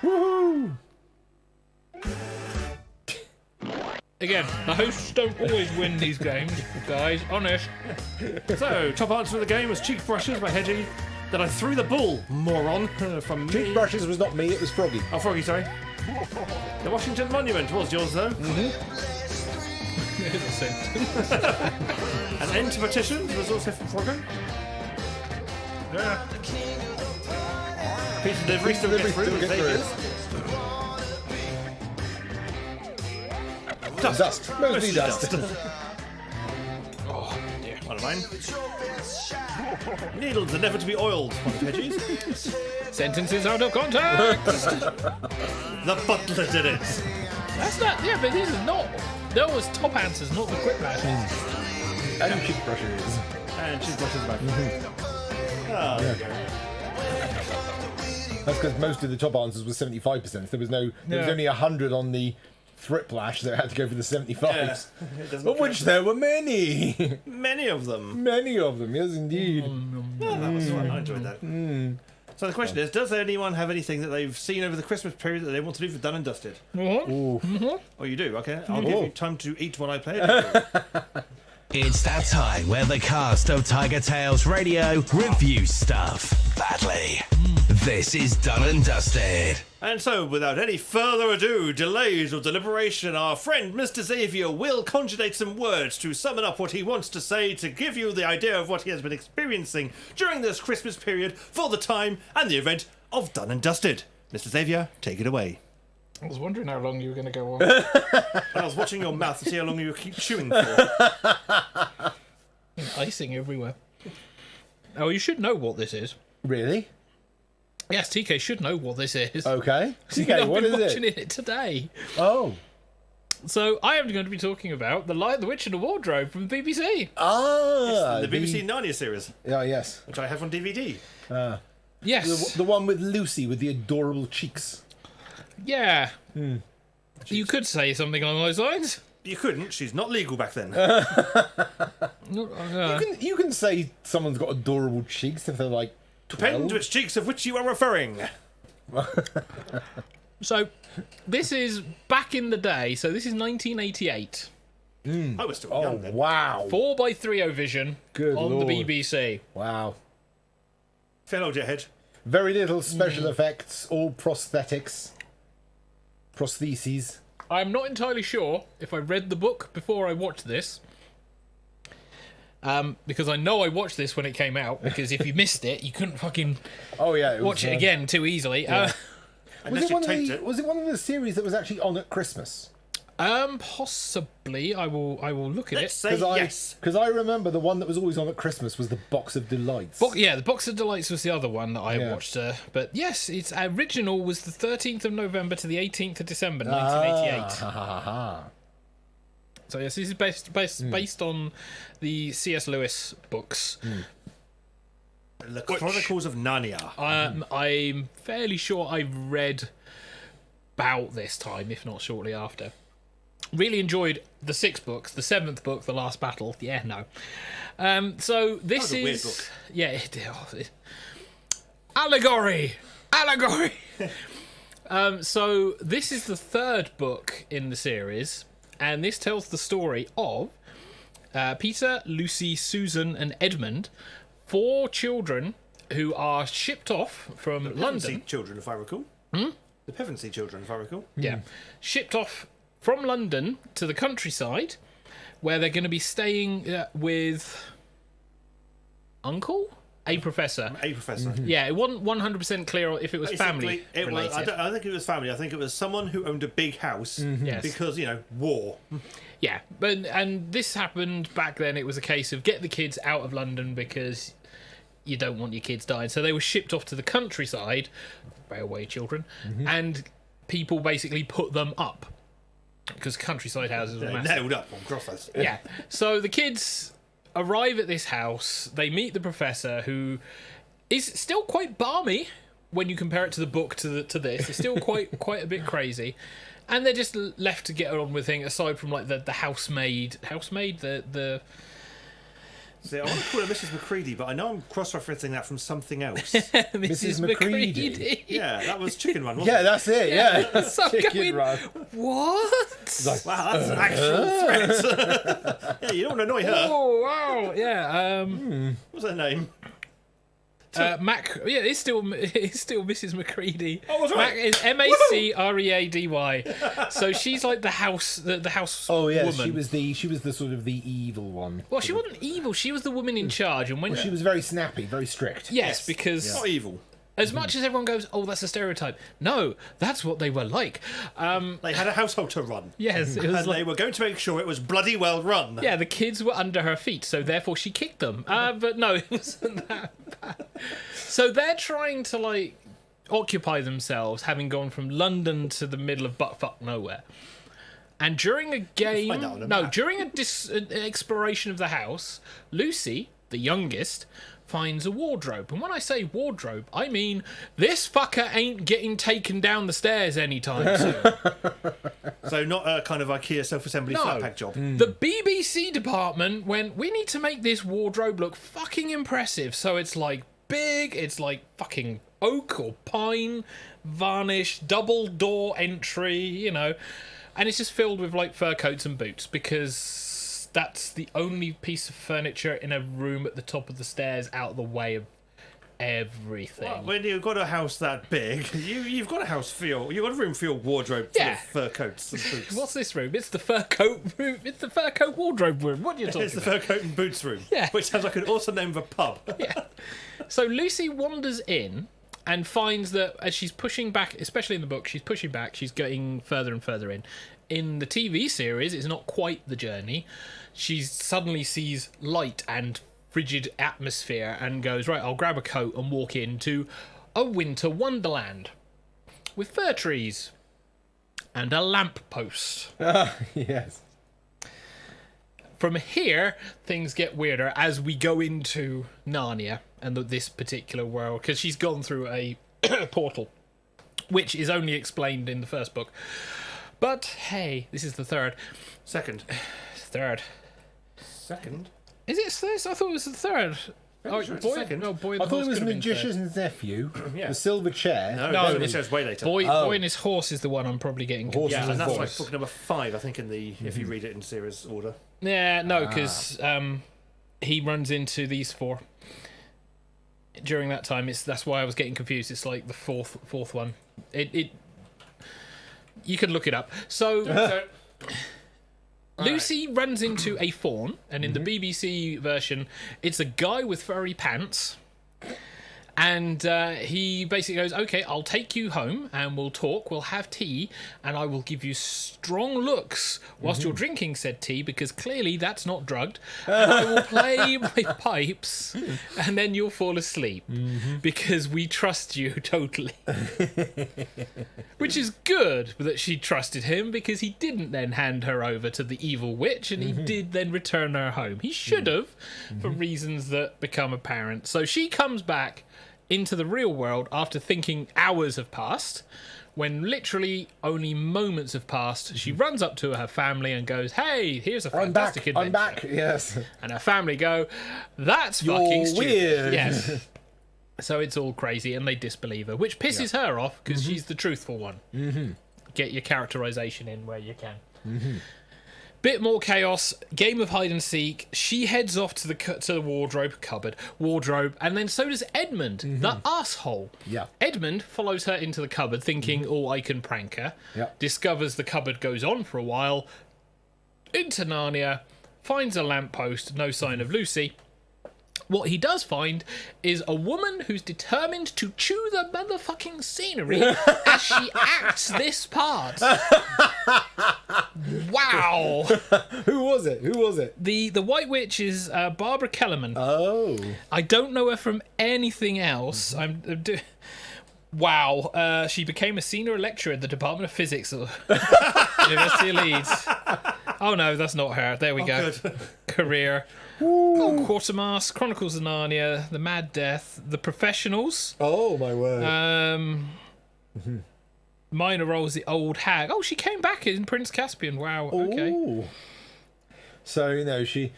Woohoo! Again, the hosts don't always win these games, guys. Honest. So, top answer of the game was cheek brushes by Hedgie. Then I threw the ball, moron, from me. Cheek brushes was not me, it was Froggy. Oh, Froggy, sorry. The Washington Monument was yours, though. Here's a sentence. An end to petitions was also from Froggo. Yeah. Pizza delivery still gets through. Still with gets Xavier's. Dust. Mostly dust. Oh dear. One of mine. Needles are never to be oiled. One of Hedges. Sentences out of context. The butler did it. That's not. Yeah, but these are not. Those top answers, not the quick lashes. And cheek brushes. And she's got his back. Oh, there you go. That's because most of the top answers were 75%. There was only 100 on the Thriplash that had to go for the 75s. Yeah. Of which there were many. Many of them. Many of them, yes indeed. Oh, that was fun. I enjoyed that. So the question is, does anyone have anything that they've seen over the Christmas period that they want to do for Done and Dusted? Oh, you do? Okay. I'll give you time to eat when I play it. It's that time where the cast of TigerTails Radio review stuff badly. This is Done and Dusted. And so, without any further ado, delays or deliberation, our friend Mr. Xavier will conjugate some words to summon up what he wants to say to give you the idea of what he has been experiencing during this Christmas period for the time and the event of Done and Dusted. Mr. Xavier, take it away. I was wondering how long you were going to go on. I was watching your mouth to see how long you keep chewing for. Icing everywhere. Oh, you should know what this is. Really? Yes, TK should know what this is. Okay. I've what been is watching it? it today. Oh. So I am going to be talking about The Lion, the Witch and the Wardrobe from the BBC. Ah. The BBC Narnia series, yes. which I have on DVD. Yes. The one with Lucy with the adorable cheeks. Yeah. You could say something along those lines. You couldn't. She's not legal back then. You can say someone's got adorable cheeks if they're like 12. Depends which cheeks of which you are referring. So, this is back in the day. So this is 1988. I was still young Oh, then. wow. 4x3 Vision Good on Lord. the BBC. Wow. Fair old head. Very little special effects, all prosthetics. Prostheses. I'm not entirely sure if I read the book before I watched this. Because I know I watched this when it came out, because if you missed it, you couldn't fucking Oh, yeah. watch it again too easily. Unless you taped it. Was it one of the series that was actually on at Christmas? Possibly. I will look at Let's it. say yes. Because I remember the one that was always on at Christmas was the Box of Delights. Yeah, the Box of Delights was the other one that I watched. But yes, its original was the 13th of November to the 18th of December 1988. So yes, this is based on the C.S. Lewis books. The Chronicles of Narnia. I'm fairly sure I read about this time, if not shortly after. Really enjoyed the 6 books. The 7th book, The Last Battle. Yeah, no. So this That was a weird is book. yeah. Allegory. So this is the 3rd book in the series, and this tells the story of Peter, Lucy, Susan, and Edmund, 4 children who are shipped off from London. Pevensey children, if I recall. The Pevensey children, if I recall. Yeah. Shipped off from London to the countryside, where they're going to be staying with a professor. A professor. Yeah, it wasn't 100% clear if it was family Basically, related. I don't think it was family. I think it was someone who owned a big house Yes. because, war. Yeah, and this happened back then. It was a case of get the kids out of London because you don't want your kids dying. So they were shipped off to the countryside, railway children, and people basically put them up because countryside houses were massive. Nailed up on crossroads. Yeah. So the kids arrive at this house. They meet the professor, who is still quite balmy when you compare it to the book to this. It's still quite a bit crazy, and they're just left to get on with things. Aside from like the housemaid, the. See, I want to call her Mrs. McCready, but I know I'm cross-referencing that from something else. Mrs. McCready. Yeah, that was Chicken Run, wasn't Yeah, that's it. Yeah. So Chicken going, run. what? it? Wow, that's an actual threat. Yeah, you don't want to annoy her. Oh wow! Yeah. What's her name? Mac. Yeah, it's still Mrs. McCready. Oh, that's right. Mac is MacReady. So she's like the house Oh yeah, woman. she was the sort of the evil one. Well, she wasn't evil. She was the woman in charge, and when She was very snappy, very strict. yes, because Not evil. As much as everyone goes, oh, that's a stereotype. No, that's what they were like. They had a household to run. Yes, it was and they were going to make sure it was bloody well run. Yeah, the kids were under her feet, so therefore she kicked them. But no, it wasn't that bad. So they're trying to, like, occupy themselves, having gone from London to the middle of buttfuck nowhere. And during a game... during an exploration of the house, Lucy, the youngest, finds a wardrobe. And when I say wardrobe, I mean this fucker ain't getting taken down the stairs anytime soon. So not a kind of IKEA self-assembly flat pack job. The BBC department went, we need to make this wardrobe look fucking impressive. So it's like big, it's like fucking oak or pine, varnish, double door entry, you know. And it's just filled with like fur coats and boots because that's the only piece of furniture in a room at the top of the stairs out of the way of everything. Well, when you've got a house that big, you've got a room for your wardrobe full of fur coats and boots. What's this room? It's the fur coat room. It's the fur coat wardrobe room. What are you talking It's the about? fur coat and boots room. Yeah. Which sounds like an awesome name of a pub. Yeah. So Lucy wanders in and finds that as she's pushing back, especially in the book, she's pushing back, she's getting further and further in. In the TV series, it's not quite the journey. She suddenly sees light and frigid atmosphere and goes, right, I'll grab a coat and walk into a winter wonderland with fir trees and a lamp post. Yes. From here, things get weirder as we go into Narnia and this particular world, because she's gone through a portal, which is only explained in the first book. But, hey, this is the third. Second. Third. Second? Is it this? I thought it was the third. Sure it's the second. Boy I thought it was Magician's Nephew, the silver chair. No, it shows way later. Boy and his horse is the one I'm probably getting confused. Yeah, and that's like Horse. book number 5, I think, in the if you read it in series order. Yeah, no, because he runs into these 4 during that time. That's why I was getting confused. It's like the fourth one. It you can look it up. So Lucy runs into a fawn, and in the BBC version, it's a guy with furry pants. And he basically goes, okay, I'll take you home and we'll talk, we'll have tea, and I will give you strong looks whilst you're drinking said tea, because clearly that's not drugged. And I will play my pipes, and then you'll fall asleep, because we trust you totally. Which is good that she trusted him, because he didn't then hand her over to the evil witch, and he did then return her home. He should have, for reasons that become apparent. So she comes back into the real world after thinking hours have passed, when literally only moments have passed. She runs up to her family and goes, hey, here's a fantastic adventure. I'm back, yes. And her family go, that's You're fucking stupid. weird. Yes. So it's all crazy, and they disbelieve her, which pisses her off, because she's the truthful one. Get your characterization in where you can. Bit more chaos, game of hide and seek. She heads off to the wardrobe, and then so does Edmund, the asshole. Yeah. Edmund follows her into the cupboard, thinking, oh, I can prank her. Yeah. Discovers the cupboard goes on for a while. Into Narnia, finds a lamppost, no sign of Lucy. What he does find is a woman who's determined to chew the motherfucking scenery as she acts this part. Wow. Who was it? The White Witch is Barbara Kellerman. Oh. I don't know her from anything else. Wow. She became a senior lecturer in the Department of Physics at University of Leeds. Oh no, that's not her. There we go. Good. Career. Oh, Quartermass, Chronicles of Narnia, The Mad Death, The Professionals. Oh, my word. Minor roles, The Old Hag. Oh, she came back in Prince Caspian. Wow. Okay. Ooh. So, you know, she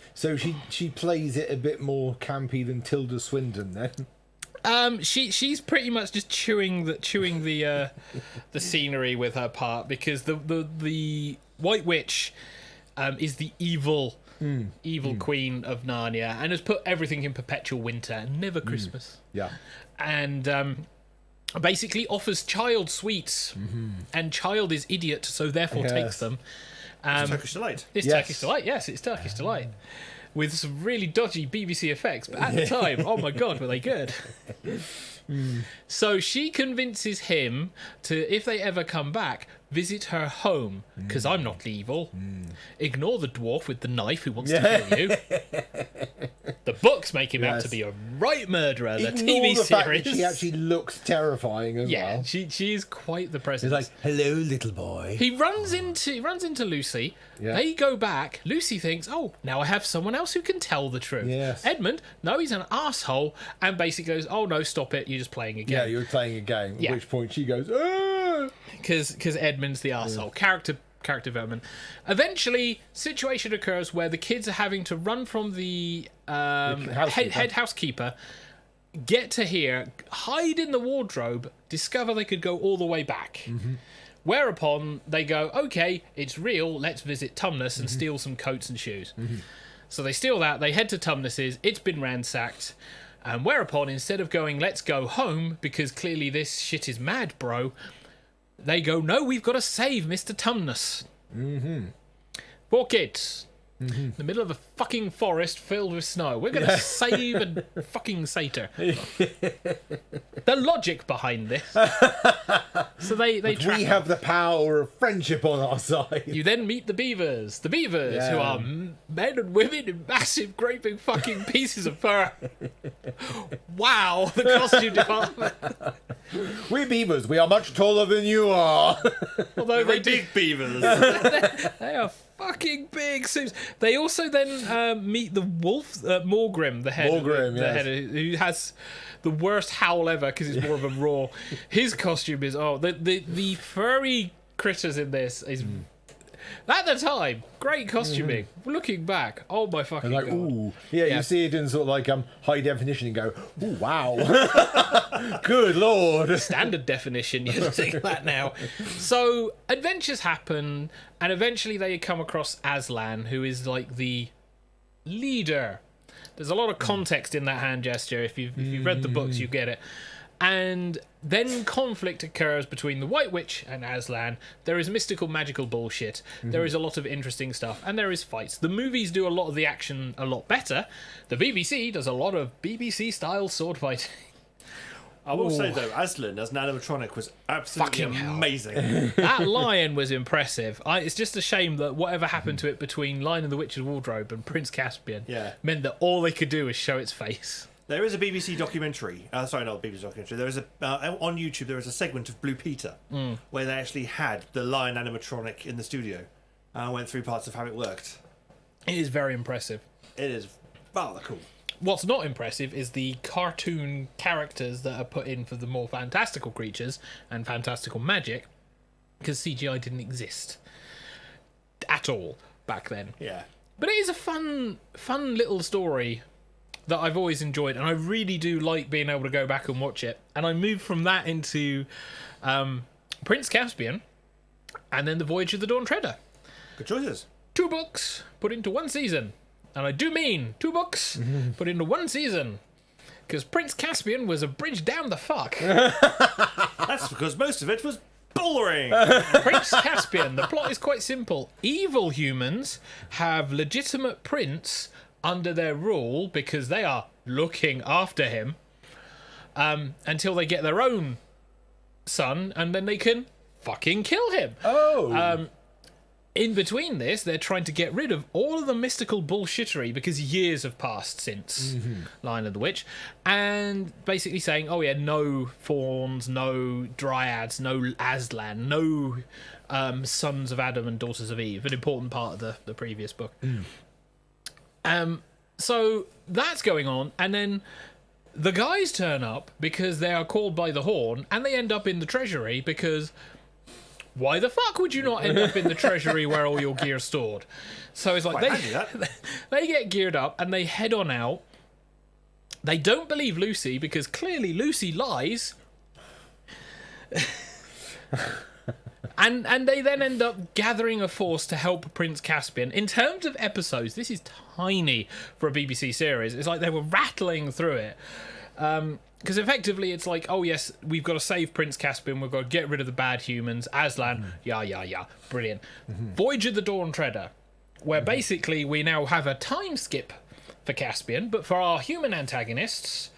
plays it a bit more campy than Tilda Swinton then. She's pretty much just chewing the scenery with her part, because the White Witch is the evil queen of Narnia, and has put everything in perpetual winter, never Christmas. Yeah. And basically offers child sweets, and child is idiot, so therefore takes them. Turkish delight. It's Yes. Turkish delight. Yes, it's Turkish delight. with some really dodgy BBC effects, but at the time, oh my god, were they good. So she convinces him to, if they ever come back, visit her home, because I'm not evil. Ignore the dwarf with the knife who wants to kill you. The books make him out to be a right murderer. The TV the series, fact that she actually looks terrifying as well. she is quite the presence. He's like, hello, little boy. He runs into Lucy. Yeah. They go back. Lucy thinks, oh, now I have someone else who can tell the truth. Yes. Edmund, no, he's an asshole, and basically goes, oh no, stop it, you're just playing a game. Yeah, you're playing a game. Yeah. At which point she goes, ah! Because Edmund's the asshole. Character development. Eventually, situation occurs where the kids are having to run from the head housekeeper, get to here, hide in the wardrobe, discover they could go all the way back. Whereupon they go, okay, it's real, let's visit Tumnus and steal some coats and shoes. So they steal that, they head to Tumnus's, it's been ransacked, and whereupon, instead of going, let's go home, because clearly this shit is mad, bro, they go, no, we've got to save Mr. Tumnus. Poor kids. In the middle of a fucking forest filled with snow. We're going to save a fucking satyr. The logic behind this. So they trap We him. have the power of friendship on our side. You then meet the beavers. The beavers, who are men and women in massive, great big fucking pieces of fur. Wow, the costume department. We're beavers. We are much taller than you are. Although they do, Big beavers. they are fucking big suits. They also then meet the wolf, Morgrim, the head, Morgrim, the yes. head who has the worst howl ever because it's more of a roar. His costume is the furry critters in this is at the time great costuming. Looking back, oh my fucking Like, god. ooh. Yeah, Yeah. you see it in sort of like high definition and go, ooh, wow. Good lord. Standard definition, you think that now. So adventures happen, and eventually they come across Aslan, who is like the leader. There's a lot of context in that hand gesture. If you've read the books, you get it. And then conflict occurs between the White Witch and Aslan. There is mystical, magical bullshit. There is a lot of interesting stuff, and there is fights. The movies do a lot of the action a lot better. The BBC does a lot of BBC-style sword fighting. I will say though, Aslan as an animatronic was absolutely Fucking hell. amazing. That lion was impressive. It's just a shame that whatever happened to it between Lion of the Witch's Wardrobe and Prince Caspian meant that all they could do was show its face. There is a BBC documentary. Sorry, not a BBC documentary. There is on YouTube. There is a segment of Blue Peter where they actually had the lion animatronic in the studio and went through parts of how it worked. It is very impressive. It is rather cool. What's not impressive is the cartoon characters that are put in for the more fantastical creatures and fantastical magic, because CGI didn't exist at all back then. Yeah. But it is a fun little story that I've always enjoyed, and I really do like being able to go back and watch it. And I moved from that into Prince Caspian, and then The Voyage of the Dawn Treader. Good choices. 2 books put into 1 season. And I do mean 2 books put into 1 season. Because Prince Caspian was a bridge down the fuck. That's because most of it was boring. Prince Caspian, the plot is quite simple. Evil humans have legitimate prince under their rule because they are looking after him until they get their own son, and then they can fucking kill him. In between this, they're trying to get rid of all of the mystical bullshittery because years have passed since Lion of the Witch, and basically saying, oh yeah, no fauns, no dryads, no Aslan, no sons of Adam and daughters of Eve, an important part of the previous book. So that's going on, and then the guys turn up because they are called by the horn, and they end up in the treasury because why the fuck would you not end up in the treasury where all your gear's stored? So it's like they get geared up and they head on out. They don't believe Lucy because clearly Lucy lies. And they then end up gathering a force to help Prince Caspian. In terms of episodes, this is tiny for a BBC series. It's like they were rattling through it. Because effectively it's like, oh yes, we've got to save Prince Caspian, we've got to get rid of the bad humans, Aslan, brilliant. Voyage of the Dawn Treader, where basically we now have a time skip for Caspian, but for our human antagonists,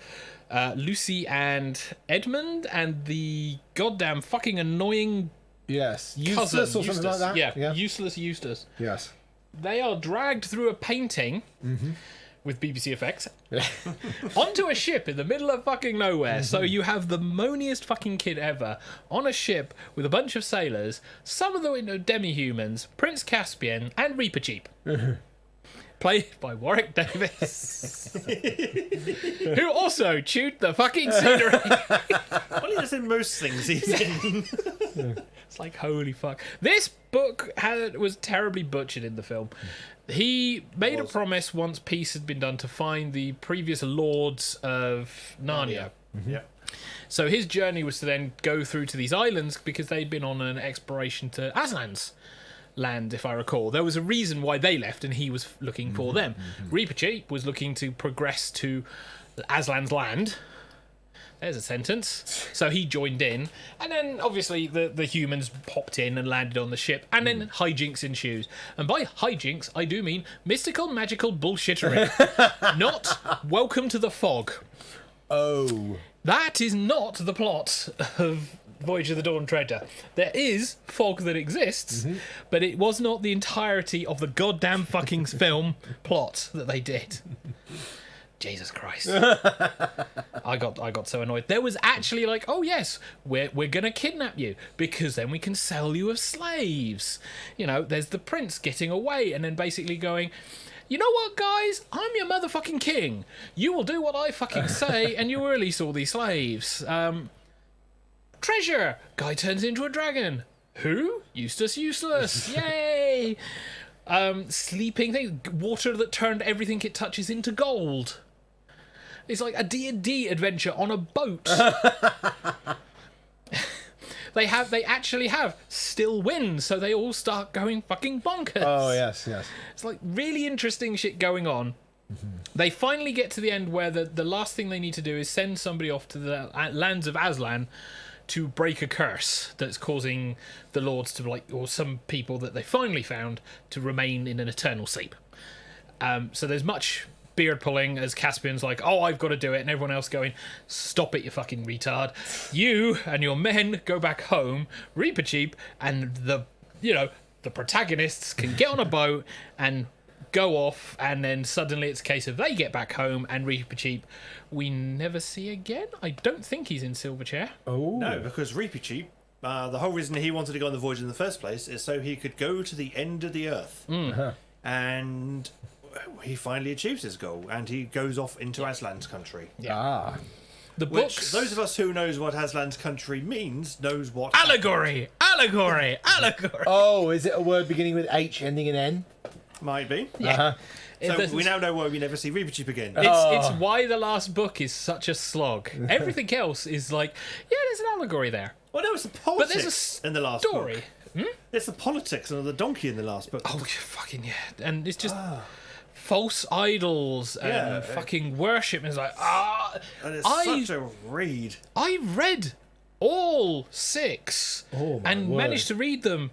Lucy and Edmund, and the goddamn fucking annoying Yes. cousin, Useless or something like that? Yeah, useless Eustace. Yes. They are dragged through a painting with BBC effects onto a ship in the middle of fucking nowhere. So you have the moaniest fucking kid ever on a ship with a bunch of sailors, some of the demi-humans, Prince Caspian, and Reaper Cheap. Played by Warwick Davis, who also chewed the fucking scenery. Well, he does in most things he's in. It's like, holy fuck. This book was terribly butchered in the film. He made a promise once peace had been done to find the previous lords of Narnia. Yeah. So his journey was to then go through to these islands because they'd been on an exploration to Aslan's land, if I recall. There was a reason why they left, and he was looking for them. Reaper Cheap was looking to progress to Aslan's land. There's a sentence. So he joined in, and then obviously the humans popped in and landed on the ship, and then hijinks ensues. And by hijinks, I do mean mystical, magical bullshittery. Not Welcome to the Fog. Oh. That is not the plot of Voyage of the Dawn Treader. There is fog that exists, but it was not the entirety of the goddamn fucking film plot that they did. Jesus Christ. I got so annoyed. There was actually like, oh yes, we're gonna kidnap you because then we can sell you as slaves. You know, there's the prince getting away and then basically going, you know what, guys? I'm your motherfucking king. You will do what I fucking say and you will release all these slaves. Treasure! Guy turns into a dragon. Who? Eustace Useless. Yay! Sleeping thing. Water that turned everything it touches into gold. It's like a D&D adventure on a boat. They actually have still winds, so they all start going fucking bonkers. Oh, yes. It's like really interesting shit going on. They finally get to the end where the last thing they need to do is send somebody off to the lands of Aslan to break a curse that's causing the lords to or some people that they finally found to remain in an eternal sleep. So there's much beard pulling as Caspian's like, oh, I've got to do it, and everyone else going, stop it, you fucking retard. You and your men go back home, Reaper Cheap, and the protagonists can get on a boat and go off, and then suddenly it's a case of they get back home, and Reaper Cheap we never see again. I don't think he's in Silverchair. Oh. No, because Reaper Cheap, the whole reason he wanted to go on the voyage in the first place is so he could go to the end of the earth. And he finally achieves his goal, and he goes off into Aslan's country. Yeah. The Which, books... those of us who knows what Aslan's country means, knows what... Allegory! Oh, is it a word beginning with H ending in N? Might be. Yeah. So we now know why we never see Reaper Cheap again. It's why the last book is such a slog. Everything else is like, yeah, there's an allegory there. Well, no, it's the But politics there's a in the last story. book. It's the politics and the donkey in the last book. Oh, fucking yeah. And it's just false idols and fucking worship. And it's like, And it's such a read. I read all 6 and managed to read them.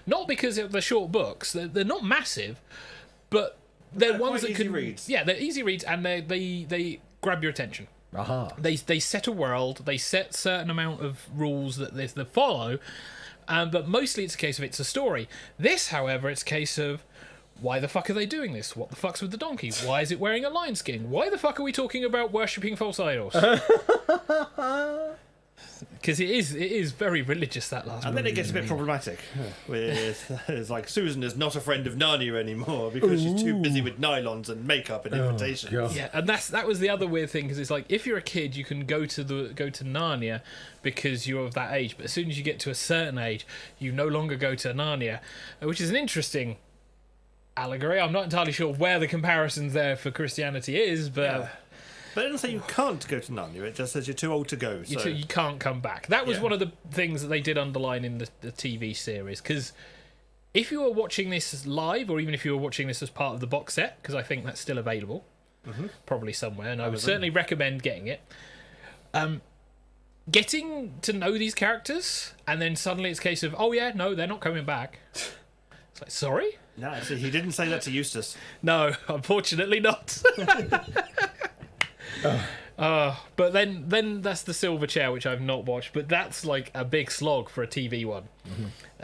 Not because of the short books. They're not massive, but they're ones that easy can... reads. Yeah, they're easy reads, and they grab your attention. They set a world, they set certain amount of rules that they follow, but mostly it's a case of it's a story. This, however, it's a case of why the fuck are they doing this? What the fuck's with the donkey? Why is it wearing a lion skin? Why the fuck are we talking about worshipping false idols? Because it is very religious, that last And book. then it gets a bit problematic. It's like Susan is not a friend of Narnia anymore because she's too busy with nylons and makeup and invitations. God. Yeah, and that was the other weird thing, because it's like, if you're a kid, you can go to Narnia because you're of that age, but as soon as you get to a certain age, you no longer go to Narnia, which is an interesting allegory. I'm not entirely sure where the comparisons there for Christianity is, but... Yeah. But it doesn't say you can't go to Narnia, it just says you're too old to go. So. You can't come back. That was one of the things that they did underline in the TV series, because if you were watching this live, or even if you were watching this as part of the box set, because I think that's still available, probably somewhere, and I would certainly recommend getting it. Getting to know these characters, and then suddenly it's a case of, oh yeah, no, they're not coming back. It's like, sorry? No, see, he didn't say that to Eustace. No, unfortunately not. But then that's the Silver Chair, which I've not watched, but that's like a big slog for a TV one.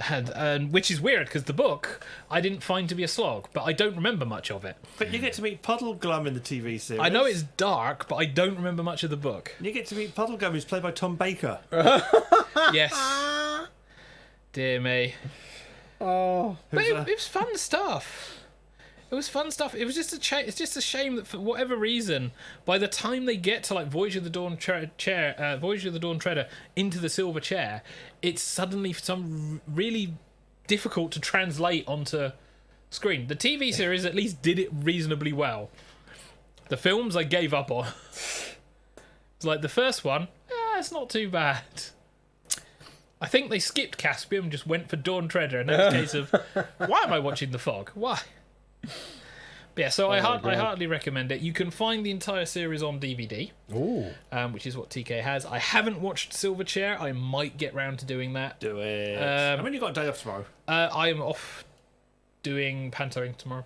And which is weird because the book I didn't find to be a slog, but I don't remember much of it. But you get to meet Puddleglum in the TV series. I know it's dark, but I don't remember much of the book. You get to meet Puddleglum, who's played by Tom Baker. Yes. Dear me. Oh, But it was fun stuff. It was fun stuff. It was just it's just a shame that for whatever reason, by the time they get to like Voyage of the Dawn Treader into the Silver Chair, it's suddenly some really difficult to translate onto screen. The TV series at least did it reasonably well. The films I gave up on. It's like the first one, it's not too bad. I think they skipped Caspian and just went for Dawn Treader, and that's a case of, why am I watching The Fog? Why? But yeah, so I hardly recommend it. You can find the entire series on DVD, which is what TK has. I haven't watched Silverchair. I might get round to doing that. Do it. I mean, you got a day off tomorrow. I am off doing pantoing tomorrow.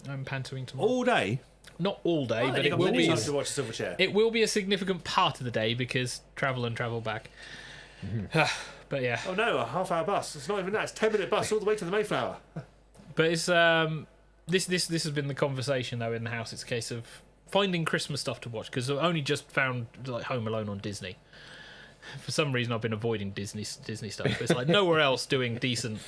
I'm pantoing tomorrow. All day? Not all day, Oh, but you it got will plenty be. of time to watch Silverchair. It will be a significant part of the day because travel and travel back. But yeah. Oh no, a half-hour bus. It's not even that. It's 10-minute bus all the way to the Mayflower. But it's this has been the conversation though in the house. It's a case of finding Christmas stuff to watch because I've only just found like Home Alone on Disney. For some reason, I've been avoiding Disney stuff. But it's like nowhere else doing decent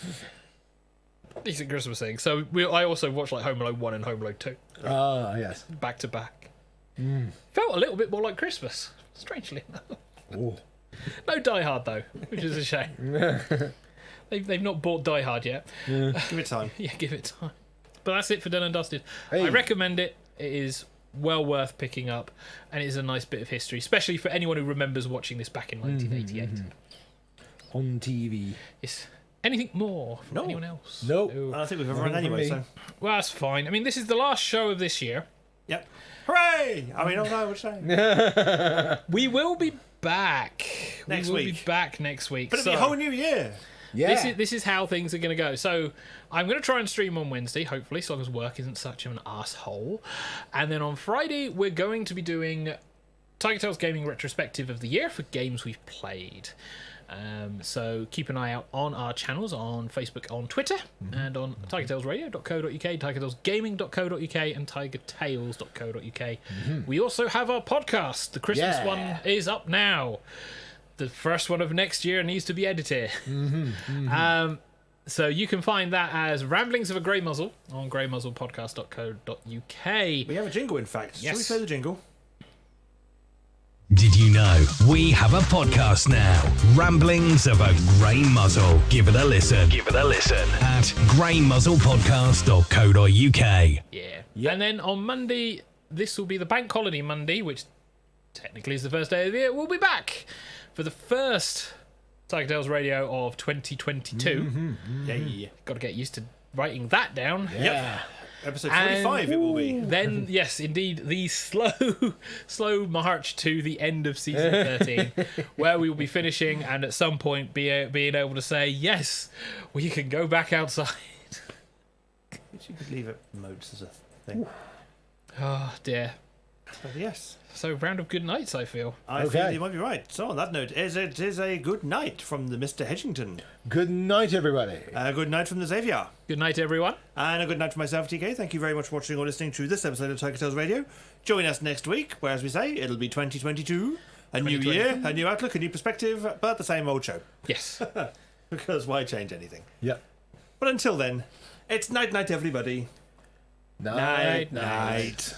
Christmas things. So I also watched like Home Alone 1 and Home Alone 2. Ah, yes. Back to back. Felt a little bit more like Christmas, strangely enough. Oh. No Die Hard though, which is a shame. They've not bought Die Hard yet. Give it time. Yeah, give it time. But that's it for Done and Dusted. Hey. I recommend it. It is well worth picking up, and it is a nice bit of history, especially for anyone who remembers watching this back in 1988. On TV. Yes. Anything more from No. anyone else? Nope. No. I think we've ever Nothing run anyway, from me. so... Well, that's fine. I mean, this is the last show of this year. Yep. Hooray! I mean, I don't know what to say. We will be back. Next we will week. be back next week. But it'll be a whole new year. Yeah. This is how things are going to go. So I'm going to try and stream on Wednesday, hopefully, so long as work isn't such an asshole. And then on Friday, we're going to be doing TigerTails Gaming Retrospective of the Year for games we've played. So keep an eye out on our channels on Facebook, on Twitter, and on TigerTailsRadio.co.uk, TigerTailsGaming.co.uk, and TigerTails.co.uk. We also have our podcast. The Christmas one is up now. The first one of next year needs to be edited. So you can find that as Ramblings of a Grey Muzzle on greymuzzlepodcast.co.uk. We have a jingle, in fact. Yes. Shall we play the jingle? Did you know we have a podcast now? Ramblings of a Grey Muzzle. Give it a listen. Give it a listen at greymuzzlepodcast.co.uk. Yeah. And then on Monday, this will be the Bank Holiday Monday, which technically is the first day of the year. We'll be back for the first TigerTails Radio of 2022. Yeah. Got to get used to writing that down. Yeah. Episode 45 it will be. Then, yes, indeed, the slow march to the end of season 13, where we will be finishing and at some point being able to say, yes, we can go back outside. Wish you could leave it modes as a thing. Oh, dear. But yes. So, round of good nights, I feel. I Okay. feel you might be right. So on that note, it is a good night from the Mr. Hedgington. Good night, everybody. A good night from the Xavier. Good night, everyone. And a good night from myself, TK. Thank you very much for watching or listening to this episode of TigerTails Radio. Join us next week, where, as we say, it'll be 2022. A new year, a new outlook, a new perspective, but the same old show. Yes. Because why change anything? Yep. But until then, it's night-night, everybody. Night. Night.